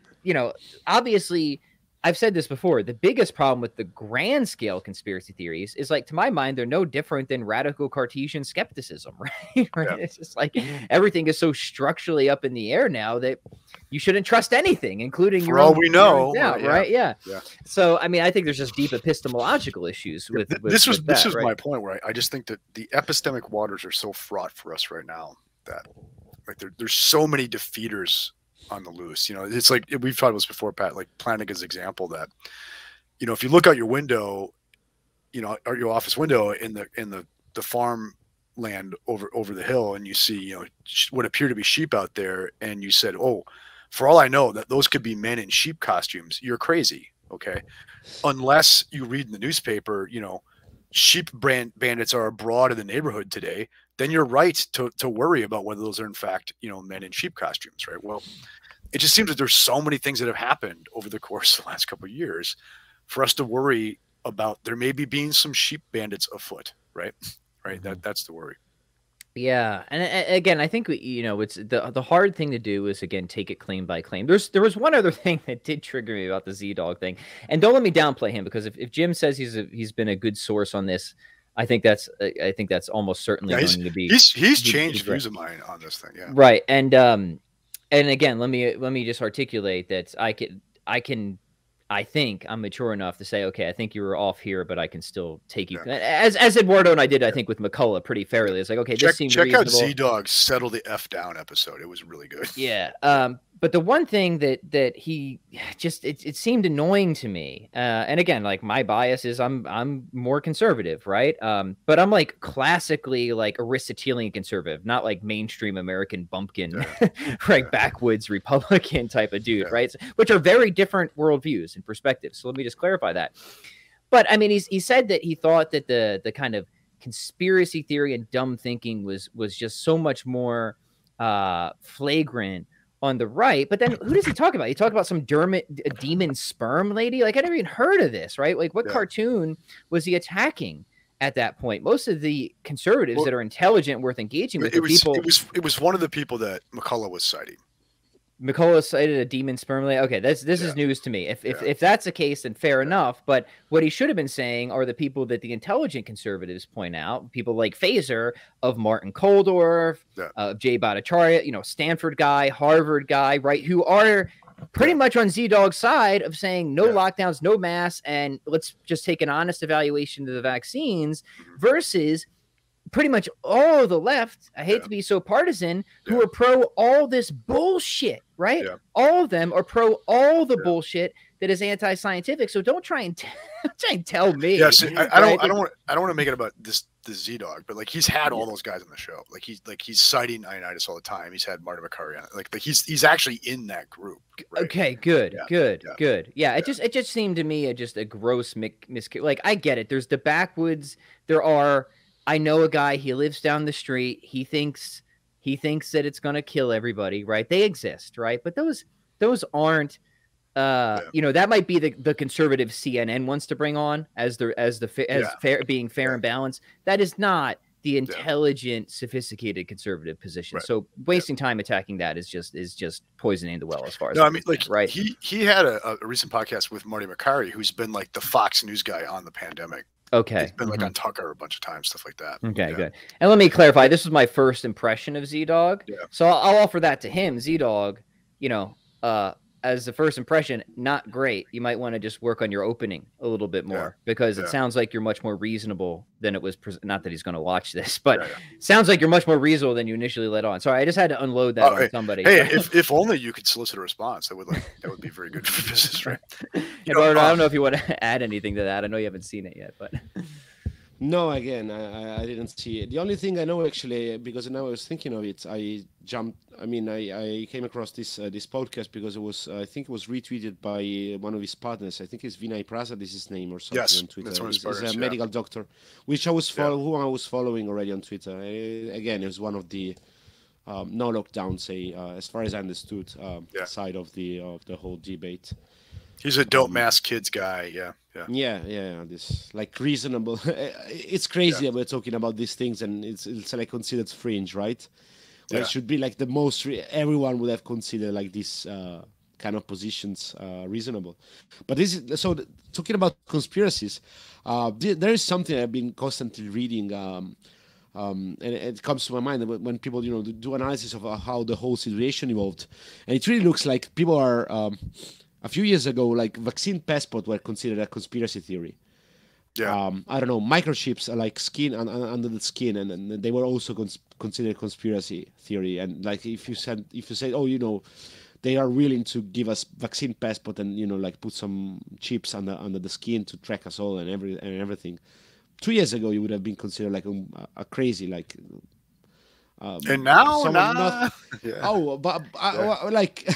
obviously I've said this before, the biggest problem with the grand scale conspiracy theories is like to my mind they're no different than radical Cartesian skepticism, right? Right? It's just like everything is so structurally up in the air now that you shouldn't trust anything, including for all we know, right? Yeah. So I mean I think there's just deep epistemological issues with this was right? my point, where I just think that the epistemic waters are so fraught for us right now that like there's so many defeaters on the loose. It's like we've talked about this before, Pat, like Plantinga's example that if you look out your window, or your office window in the farm land over the hill, and you see what appear to be sheep out there, and you said, oh, for all I know that those could be men in sheep costumes, you're crazy. Okay, unless you read in the newspaper sheep bandits are abroad in the neighborhood today, then you're right to worry about whether those are in fact men in sheep costumes, right? Well, it just seems that there's so many things that have happened over the course of the last couple of years for us to worry about there maybe being some sheep bandits afoot, right? That's the worry. Yeah, and again, I think it's the hard thing to do is again take it claim by claim. There was one other thing that did trigger me about the Z-Dog thing, and don't let me downplay him, because if Jim says he's been a good source on this, I think that's almost certainly going to be. He's changed views of mine on this thing, yeah. Right, and again, let me just articulate that I think I'm mature enough to say, okay, I think you were off here, but I can still take you. As Eduardo and I did, I think, with McCullough pretty fairly. It's like, okay, this seems reasonable. Check out Z-Dog Settle the F Down episode. It was really good. Yeah. But the one thing that he just, it seemed annoying to me. And again, like my bias is I'm more conservative, right? But I'm like classically like Aristotelian conservative, not like mainstream American bumpkin, right? Backwoods Republican type of dude, right? Which are very different worldviews and perspectives. So let me just clarify that. But I mean, he said that he thought that the kind of conspiracy theory and dumb thinking was just so much more flagrant on the right. But then who does he talk about? He talked about some demon sperm lady. Like I never even heard of this, right? Like what cartoon was he attacking at that point? Most of the conservatives that are intelligent, worth engaging with, it was one of the people that McCullough was citing. McCullough cited a demon sperm lady. Okay, this is news to me. If that's the case, then fair enough. But what he should have been saying are the people that the intelligent conservatives point out, people like Fazer, of Martin Koldorf, of Jay Bhattacharya, Stanford guy, Harvard guy, right, who are pretty much on Z-Dog's side of saying no lockdowns, no masks, and let's just take an honest evaluation of the vaccines, versus pretty much all the left, I hate to be so partisan, who are pro all this bullshit, right? Yeah. All of them are pro all the bullshit that is anti-scientific. So don't try and tell me. Yes, I don't want to make it about the Z-Dog, but like he's had all those guys on the show. Like he's citing Ioannidis all the time. He's had Marty Makary on it. Like he's actually in that group. Right? Okay, good. Yeah, it just seemed to me just a gross like I get it. There's the backwoods. I know a guy, he lives down the street. He thinks that it's going to kill everybody, right? They exist, right? But those aren't, that might be the conservative CNN wants to bring on as being fair and balanced. That is not the intelligent, sophisticated conservative position. Right. So wasting time attacking that is just poisoning the well as far as right. He had a recent podcast with Marty Makary, who's been like the Fox News guy on the pandemic. Okay. It's been like on Tucker a bunch of times, stuff like that. Okay, good. And let me clarify, this was my first impression of Z-Dog. Yeah. So I'll offer that to him. Z-Dog, as the first impression, not great. You might want to just work on your opening a little bit more because it sounds like you're much more reasonable than it was. Not that he's going to watch this, but sounds like you're much more reasonable than you initially let on. Sorry, I just had to unload that on somebody. Hey, if only you could solicit a response, that would be very good for business, right? Eduardo, I don't know if you want to add anything to that. I know you haven't seen it yet, but. No, again, I didn't see it. The only thing I know, actually, because now I was thinking of it, I came across this podcast because I think it was retweeted by one of his partners. I think it's Vinay Prasad is his name or something on Twitter. That's one of his partners, he's a medical doctor, which I was who I was following already on Twitter. Again, it was one of the no lockdown, as far as I understood, side of the whole debate. He's a don't mask kids guy. Yeah. Yeah. This like reasonable. It's crazy that we're talking about these things, and it's like considered fringe, right? Well, Yeah. it should be like the most everyone would have considered like this kind of positions reasonable. But this is so talking about conspiracies. There is something I've been constantly reading. And it comes to my mind when people, do analysis of how the whole situation evolved, and it really looks like people are. A few years ago, like vaccine passport were considered a conspiracy theory. Yeah. I don't know, microchips are like skin under the skin, and they were also considered conspiracy theory. And like if you say, oh, they are willing to give us vaccine passport and like put some chips under the skin to track us all and everything. 2 years ago, you would have been considered like a crazy like. And now, yeah. Oh, but like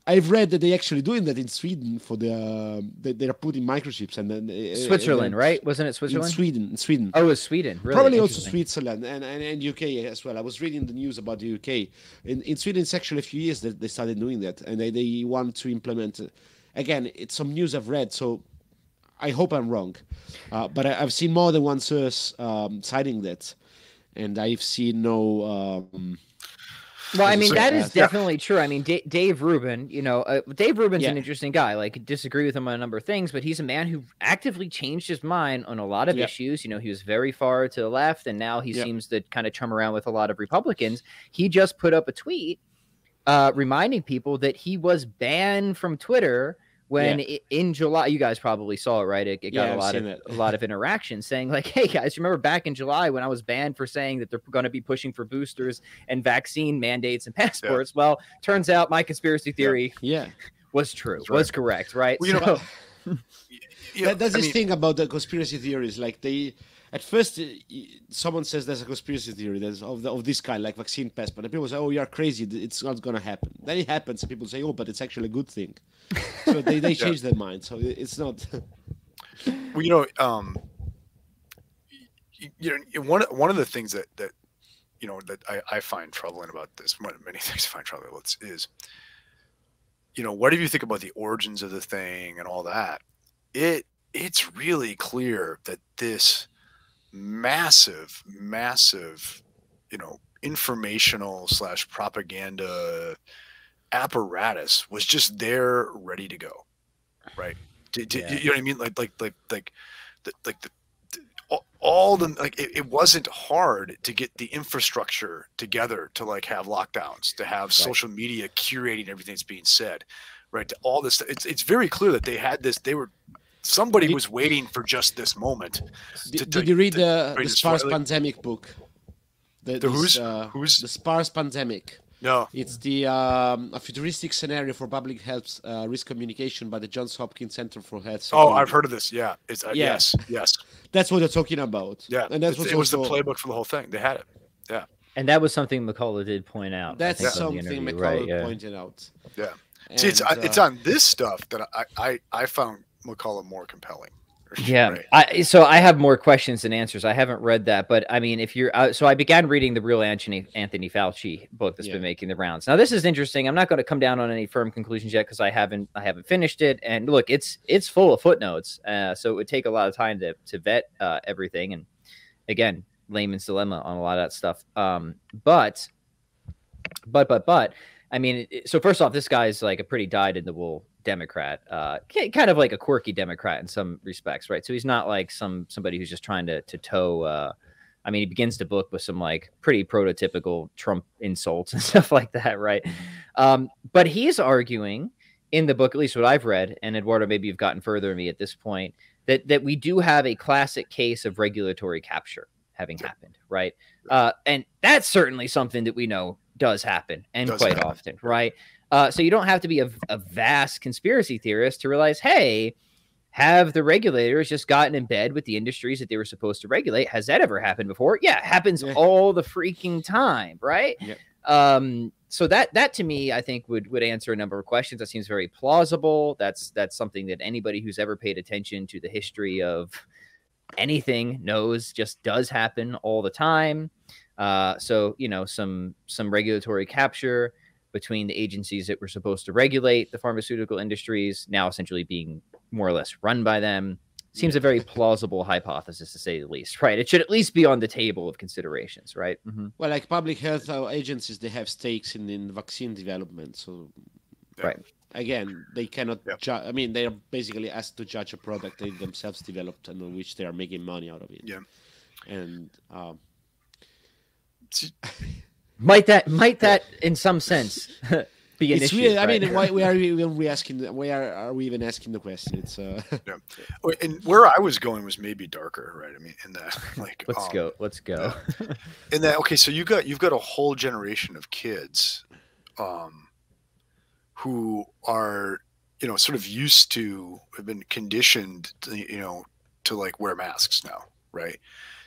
I've read that they actually doing that in Sweden for they are putting microchips and then Switzerland, right? Wasn't it Switzerland? In Sweden. Oh, it was Sweden. Really? Probably also Switzerland and UK as well. I was reading the news about the UK. In Sweden, it's actually a few years that they started doing that, and they want to implement. Again, it's some news I've read, so I hope I'm wrong, but I've seen more than one source citing that. And I've seen no. Well, I mean, that is definitely true. I mean, Dave Rubin, Dave Rubin's an interesting guy. Like, disagree with him on a number of things, but he's a man who actively changed his mind on a lot of issues. He was very far to the left, and now he seems to kind of chum around with a lot of Republicans. He just put up a tweet reminding people that he was banned from Twitter when in July. You guys probably saw it, right? It got a lot of interaction saying like, hey guys, remember back in July when I was banned for saying that they're going to be pushing for boosters and vaccine mandates and passports? Well, turns out my conspiracy theory was true, was correct, right? Well, that's this thing about the conspiracy theories. Like at first, someone says there's a conspiracy theory of this kind, like vaccine passport, and people say, "Oh, you're crazy. It's not going to happen." Then it happens, and people say, "Oh, but it's actually a good thing." So they change their mind. So it's not. Well, one of the things that I find troubling about this, many things I find troubling is, whatever you think about the origins of the thing and all that, it's really clear that this massive, informational / propaganda apparatus was just there ready to go. Right. You know what I mean? It wasn't hard to get the infrastructure together to like have lockdowns, to have social media curating everything that's being said, right? To all this, it's very clear that they had this. Somebody was waiting for just this moment. Did you read the Sparse Pandemic book? Who's the Sparse Pandemic? No, it's a futuristic scenario for public health risk communication by the Johns Hopkins Center for Health Security. Oh, I've heard of this. Yeah, it's yes. That's what they're talking about. Yeah, and that's it was the playbook for the whole thing. They had it. Yeah, and that was something McCullough did point out. That's something McCullough pointed out. Yeah, see, it's on this stuff that I found McCullough more compelling. Yeah. Right. So I have more questions than answers. I haven't read that, but I mean, if you're so I began reading the real Anthony Fauci book that's been making the rounds. Now, this is interesting. I'm not going to come down on any firm conclusions yet because I haven't finished it. And look, it's full of footnotes. So it would take a lot of time to vet everything. And again, layman's dilemma on a lot of that stuff. But I mean, so first off, this guy's like a pretty dyed-in-the-wool Democrat, kind of like a quirky Democrat in some respects, right? So he's not like somebody who's just trying to toe. I mean, he begins the book with some like pretty prototypical Trump insults and stuff like that, right? But he's arguing in the book, at least what I've read, and Eduardo, maybe you've gotten further than me at this point, that we do have a classic case of regulatory capture having happened, right? And that's certainly something that we know does happen and quite often, right? So you don't have to be a vast conspiracy theorist to realize, hey, have the regulators just gotten in bed with the industries that they were supposed to regulate? Has that ever happened before? Yeah, it happens all the freaking time, right? Yep. So that to me, I think would answer a number of questions. That seems very plausible. That's something that anybody who's ever paid attention to the history of anything knows just does happen all the time. So some regulatory capture. between the agencies that were supposed to regulate the pharmaceutical industries now essentially being more or less run by them seems a very plausible hypothesis, to say the least, right? It should at least be on the table of considerations, right? Well, like public health agencies, they have stakes in vaccine development. So, right. Again, they cannot I mean, they are basically asked to judge a product they themselves developed and on which they are making money out of it. Yeah. And might that in some sense be an it's issue? really, I right? mean, why are we asking? Why are we even asking the question? It's Yeah. And where I was going was maybe darker, right? I mean, in that, like, let's go. In that, okay, so you've got a whole generation of kids, who are, sort of used to, have been conditioned, to like wear masks now, right?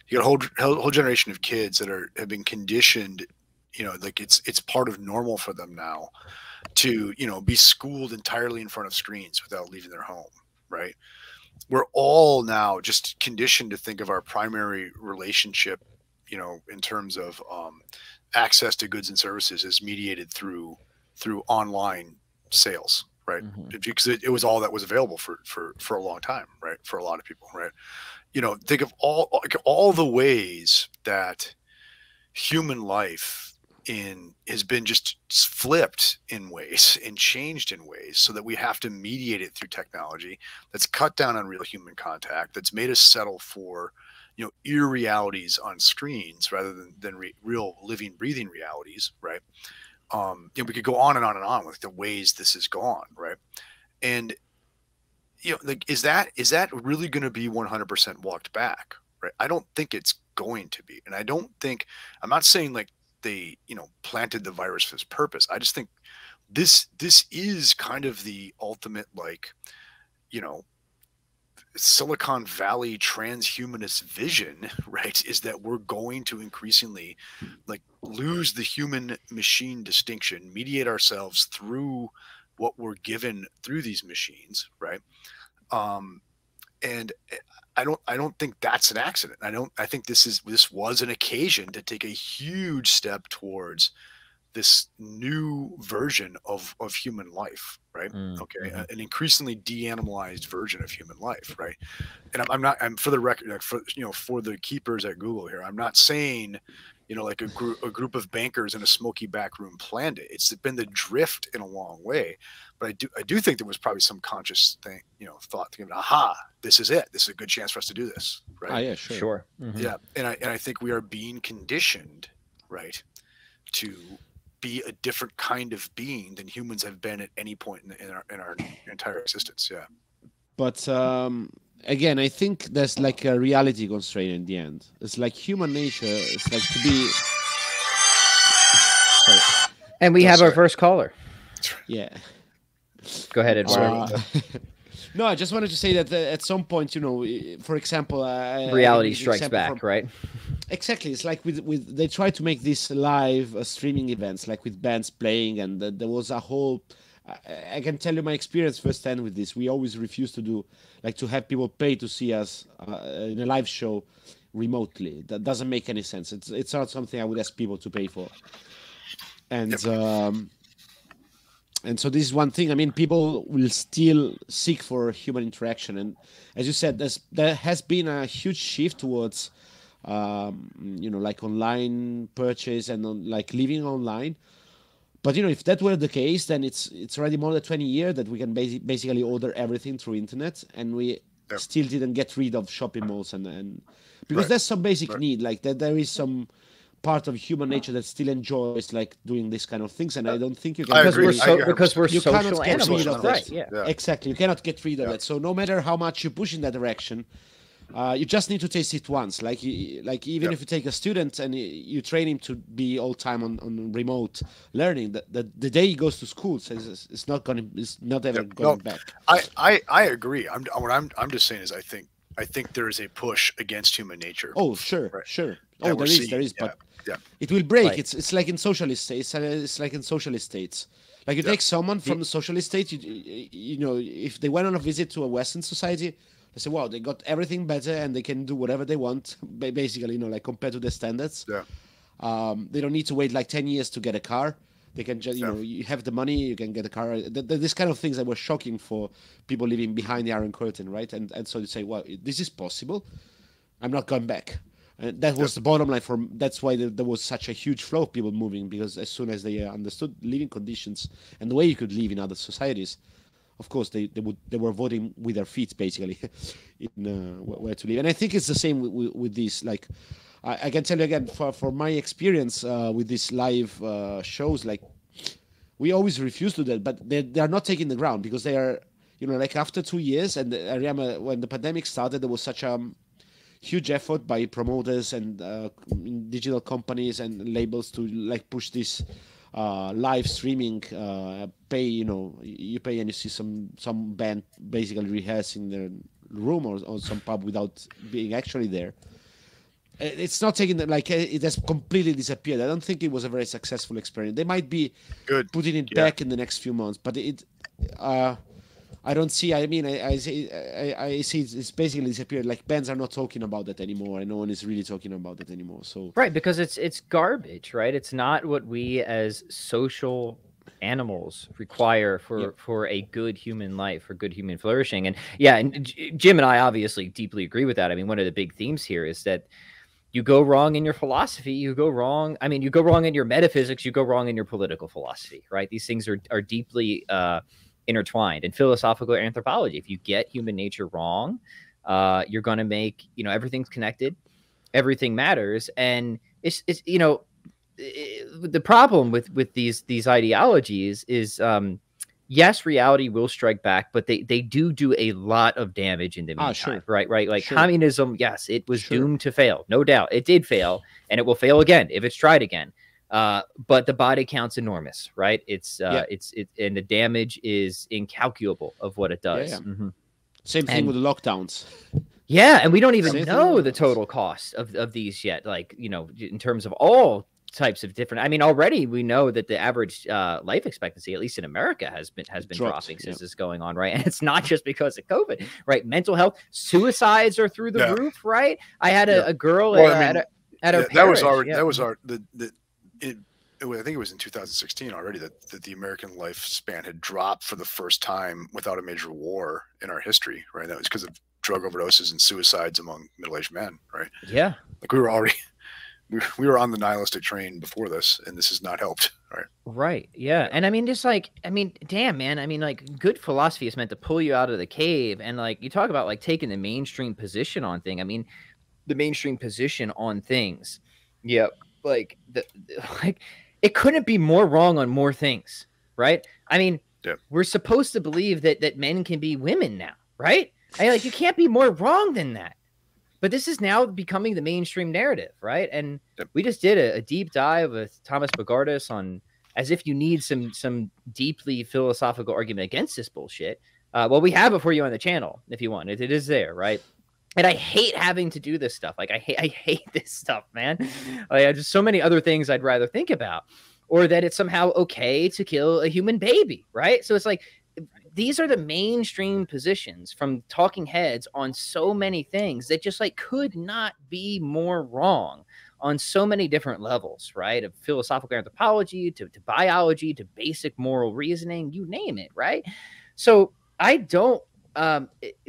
You got a whole generation of kids that have been conditioned, like it's part of normal for them now to, be schooled entirely in front of screens without leaving their home, right? We're all now just conditioned to think of our primary relationship, in terms of access to goods and services as mediated through online sales, right? Because it was all that was available for a long time, right? For a lot of people, right? Think of all the ways that human life has been just flipped in ways and changed in ways so that we have to mediate it through technology that's cut down on real human contact, that's made us settle for, irrealities on screens rather than real living, breathing realities, right? We could go on and on and on with the ways this has gone, right? And like, is that really going to be 100% walked back, right? I don't think it's going to be, and I'm not saying like they planted the virus for this purpose. I just think this is kind of the ultimate, like, Silicon Valley transhumanist vision, right? Is that we're going to increasingly like lose the human machine distinction, mediate ourselves through what we're given through these machines, right? And I don't think that's an accident. I think this was an occasion to take a huge step towards this new version of human life, right? Okay, an increasingly de-animalized version of human life, right? And I'm for the record, like, for the keepers at Google here, I'm not saying, like a group of bankers in a smoky back room planned it. It's been the drift in a long way, but I do think there was probably some conscious thing, thought thinking, aha, this is it. This is a good chance for us to do this, right? yeah, sure. Yeah, and I think we are being conditioned, right, to be a different kind of being than humans have been at any point in our entire existence. Yeah. But again, I think there's like a reality constraint in the end. It's like human nature. It's like to be. Sorry. And we have our first caller. Yeah. Go ahead, Eduardo. No, I just wanted to say that at some point, for example, reality strikes back, right? Exactly. It's like with they try to make these live streaming events, like with bands playing, and there was a whole. I can tell you my experience firsthand with this. We always refuse to do, like, to have people pay to see us in a live show remotely. That doesn't make any sense. It's not something I would ask people to pay for. And and so this is one thing. I mean, people will still seek for human interaction, and as you said, there has been a huge shift towards, like online purchase and like living online. But if that were the case, then it's already more than 20 years that we can basically order everything through internet, and we still didn't get rid of shopping malls and because there's some basic need, like that there is some part of human nature that still enjoys like doing this kind of things, and I don't think you can because we're you social cannot get animals, rid of right? that. Yeah. Exactly, you cannot get rid of it. So no matter how much you push in that direction, you just need to taste it once. Like even if you take a student and you train him to be all time on remote learning, the day he goes to school, it's not ever going back. I agree. What I'm just saying is I think there is a push against human nature. Oh, sure, right? sure. That there is, but it will break. Right. It's like in socialist states. It's like in socialist states. Like you take someone from the socialist state, if they went on a visit to a Western society, they say, wow, they got everything better and they can do whatever they want, basically, like compared to their standards. Yeah. They don't need to wait like 10 years to get a car. They can just, you have the money, you can get a car. This kind of things that were shocking for people living behind the Iron Curtain, right? And so you say, well, this is possible. I'm not going back. And that was the bottom line. That's why there was such a huge flow of people moving, because as soon as they understood living conditions and the way you could live in other societies, of course they were voting with their feet basically in where to live. And I think it's the same with this. Like I can tell you again, for my experience with these live shows, like we always refuse to that, but they are not taking the ground, because they are, like after 2 years, and I remember when the pandemic started, there was such a huge effort by promoters and digital companies and labels to like push this live streaming, pay, you pay and you see some band basically rehearsing their room or some pub without being actually there. It's not taking that, like it has completely disappeared. I don't think it was a very successful experiment. They might be putting it back in the next few months, but I don't see. I mean, I see it's basically disappeared. Like bands are not talking about that anymore, and no one is really talking about it anymore. So right, because it's garbage, right? It's not what we as social animals require for a good human life, for good human flourishing. And and Jim and I obviously deeply agree with that. I mean, one of the big themes here is that you go wrong in your philosophy, you go wrong. I mean, you go wrong in your metaphysics, you go wrong in your political philosophy, right? These things are deeply intertwined. In philosophical anthropology, if you get human nature wrong, you're going to make, everything's connected, everything matters. And it's the problem with these ideologies is, yes, reality will strike back, but they do a lot of damage in the meantime, right? Like communism, yes, it was doomed to fail, no doubt. It did fail, and it will fail again if it's tried again. But the body count's enormous, right? It's and the damage is incalculable of what it does. Yeah. Mm-hmm. Same thing with the lockdowns. Yeah, and we don't even know the total cost of these yet. Like, in terms of all types of different. I mean, already we know that the average life expectancy, at least in America, has been dropping since this is going on, right? And it's not just because of COVID, right? Mental health, suicides are through the roof, right? I had a girl at a parish. That was our I think it was in 2016 already that the American lifespan had dropped for the first time without a major war in our history, right? That was because of drug overdoses and suicides among middle-aged men, right? Yeah. Like we were on the nihilistic train before this, and this has not helped, right? Right. Yeah. And I mean, damn, man. I mean, like, good philosophy is meant to pull you out of the cave. And like, you talk about like taking the mainstream position on thing. I mean, the mainstream position on things. Yeah. Like it couldn't be more wrong on more things, right? I mean, we're supposed to believe that men can be women now, right? Like, you can't be more wrong than that. But this is now becoming the mainstream narrative, right? And we just did a deep dive with Thomas Bogardus on as if you need some deeply philosophical argument against this bullshit. Well, we have it for you on the channel if you want. It is there, right? And I hate having to do this stuff. Like I hate this stuff, man. Like, just so many other things I'd rather think about, or that it's somehow okay to kill a human baby, right? So it's like these are the mainstream positions from talking heads on so many things that just like could not be more wrong on so many different levels, right? Of philosophical anthropology to biology to basic moral reasoning, you name it, right? So I don't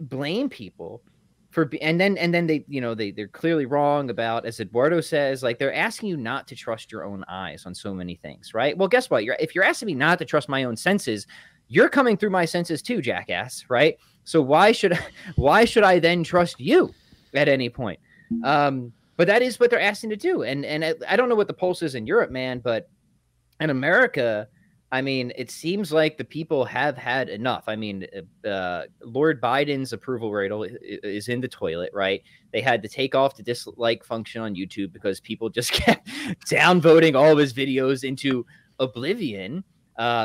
blame people for, and then they, they're clearly wrong about, as Eduardo says, like they're asking you not to trust your own eyes on so many things, right? Well, guess what? If you're asking me not to trust my own senses, you're coming through my senses too, jackass, right? So why should I then trust you at any point? But that is what they're asking to do. And I don't know what the pulse is in Europe, man, but in America, I mean, it seems like the people have had enough. I mean, Lord Biden's approval rate is in the toilet, right? They had to take off the dislike function on YouTube because people just kept downvoting all of his videos into oblivion.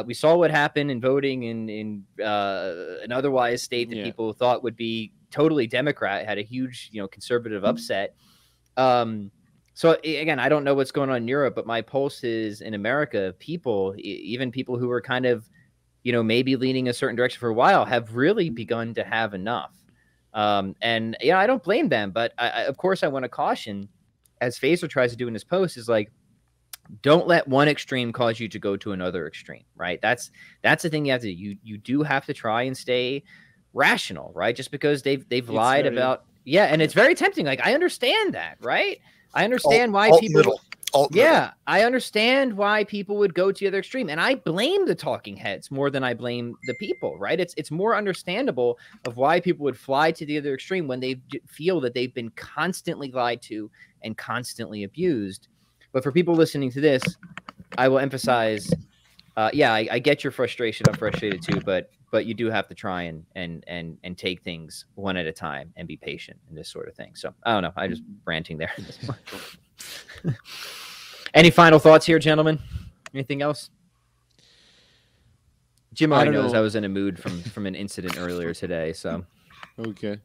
We saw what happened in voting in an otherwise state that people thought would be totally Democrat, had a huge, conservative upset. So again, I don't know what's going on in Europe, but my pulse is in America, people, even people who were kind of, maybe leaning a certain direction for a while, have really begun to have enough. And I don't blame them, but of course I want to caution, as Phaser tries to do in his post, is like, Don't let one extreme cause you to go to another extreme, right? That's the thing you have to do. You do have to try and stay rational, right? Just because they've lied about, and it's very tempting. Like, I understand that, right? I understand why people I understand why people would go to the other extreme, and I blame the talking heads more than I blame the people, right? It's more understandable of why people would fly to the other extreme when they feel that they've been constantly lied to and constantly abused. But for people listening to this, I will emphasize, I get your frustration. I'm frustrated too, but you do have to try and take things one at a time and be patient and this sort of thing. So I don't know. I just ranting there. Any final thoughts here, gentlemen? Anything else? Jim already knows I was in a mood from an incident earlier today. So okay.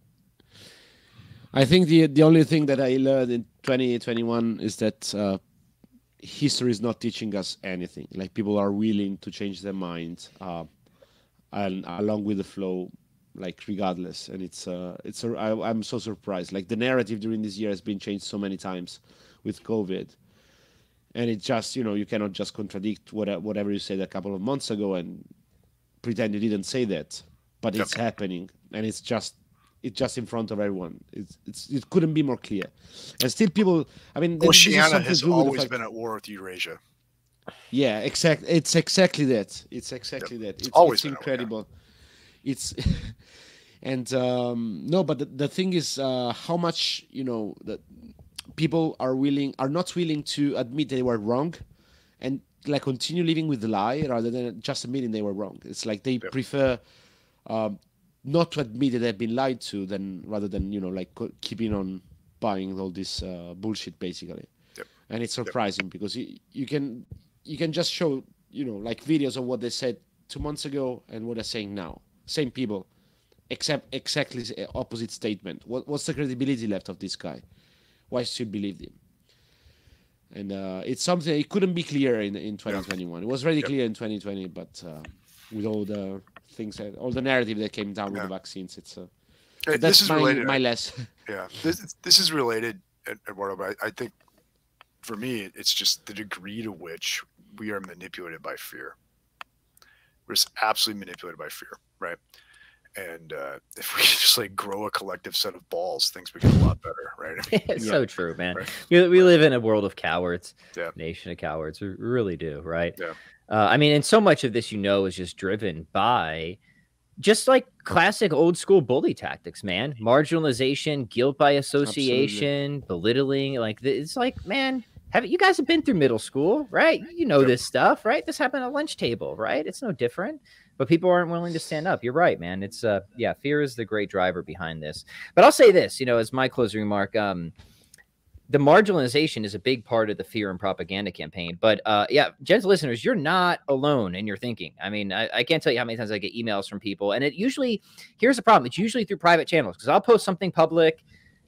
I think the only thing that I learned in 2021 is that history is not teaching us anything. Like, people are willing to change their mind and along with the flow, like, regardless. And I'm so surprised. Like, the narrative during this year has been changed so many times with COVID. And it just, you cannot just contradict whatever you said a couple of months ago and pretend you didn't say that. But it's happening, and it's just in front of everyone. It couldn't be more clear. And still, people. I mean, Oceania has always been at war with Eurasia. Yeah, exactly. It's exactly that. It's exactly that. It's always incredible. It's and no, but the thing is, how much that people are not willing to admit they were wrong, and like continue living with the lie rather than just admitting they were wrong. It's like they prefer not to admit that they've been lied to rather than like keeping on buying all this bullshit basically. And it's surprising because you can just show like videos of what they said 2 months ago and what they're saying now. Same people, except exactly opposite statement. What's the credibility left of this guy? Why should you believe him? And it's something, it couldn't be clearer in 2021. It was very clear in 2020, but with all the things, all the narrative that came down with the vaccines, that's my less. Yeah, this is related, Eduardo, but I think for me, it's just the degree to which we are manipulated by fear. We're just absolutely manipulated by fear, right? And if we just like grow a collective set of balls, things become a lot better, right? It's so true, man. Right. We live in a world of cowards, nation of cowards. We really do, right? Yeah. I mean, and so much of this, is just driven by just like classic old school bully tactics, man. Marginalization, guilt by association, belittling. Like, it's like, man, you guys have been through middle school, right? This stuff, right? This happened at lunch table, right? It's no different. But people aren't willing to stand up. You're right, man. It's fear is the great driver behind this. But I'll say this, as my closing remark, the marginalization is a big part of the fear and propaganda campaign. But gentle listeners, you're not alone in your thinking. I mean, I can't tell you how many times I get emails from people, and here's the problem. It's usually through private channels, because I'll post something public,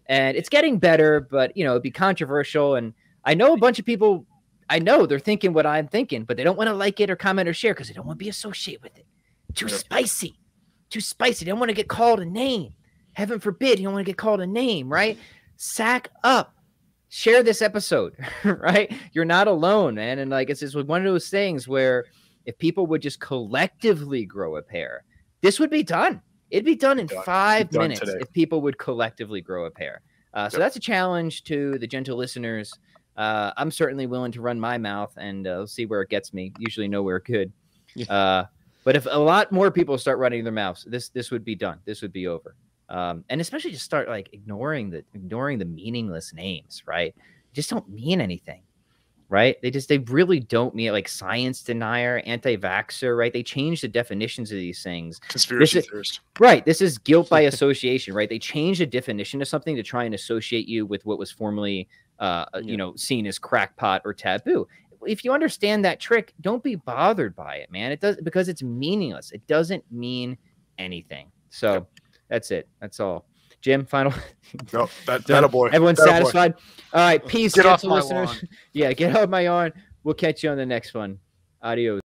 and it's getting better, but it'd be controversial. And I know a bunch of people, I know they're thinking what I'm thinking, but they don't want to like it or comment or share because they don't want to be associated with it. Too spicy. They don't want to get called a name. Heaven forbid you don't want to get called a name, right? Sack up. Share this episode, right? You're not alone, man. And like, it's just one of those things where if people would just collectively grow a pair, this would be done. It'd be done in 5 minutes if people would collectively grow a pair. So that's a challenge to the gentle listeners. I'm certainly willing to run my mouth, and we'll see where it gets me. Usually nowhere good. But if a lot more people start running their mouths, this would be done. This would be over. And especially just start like ignoring the meaningless names, right? Just don't mean anything, right? They really don't mean it. Like science denier, anti-vaxxer, right? They change the definitions of these things. Conspiracy theorist. Right. This is guilt by association, right? They change the definition of something to try and associate you with what was formerly, seen as crackpot or taboo. If you understand that trick, don't be bothered by it, man. It does, because it's meaningless. It doesn't mean anything. So that's it. That's all. Jim, final. No, that a boy. Everyone's satisfied. All right, peace, get off my listeners. lawn. Yeah, get off my lawn. We'll catch you on the next one. Adios.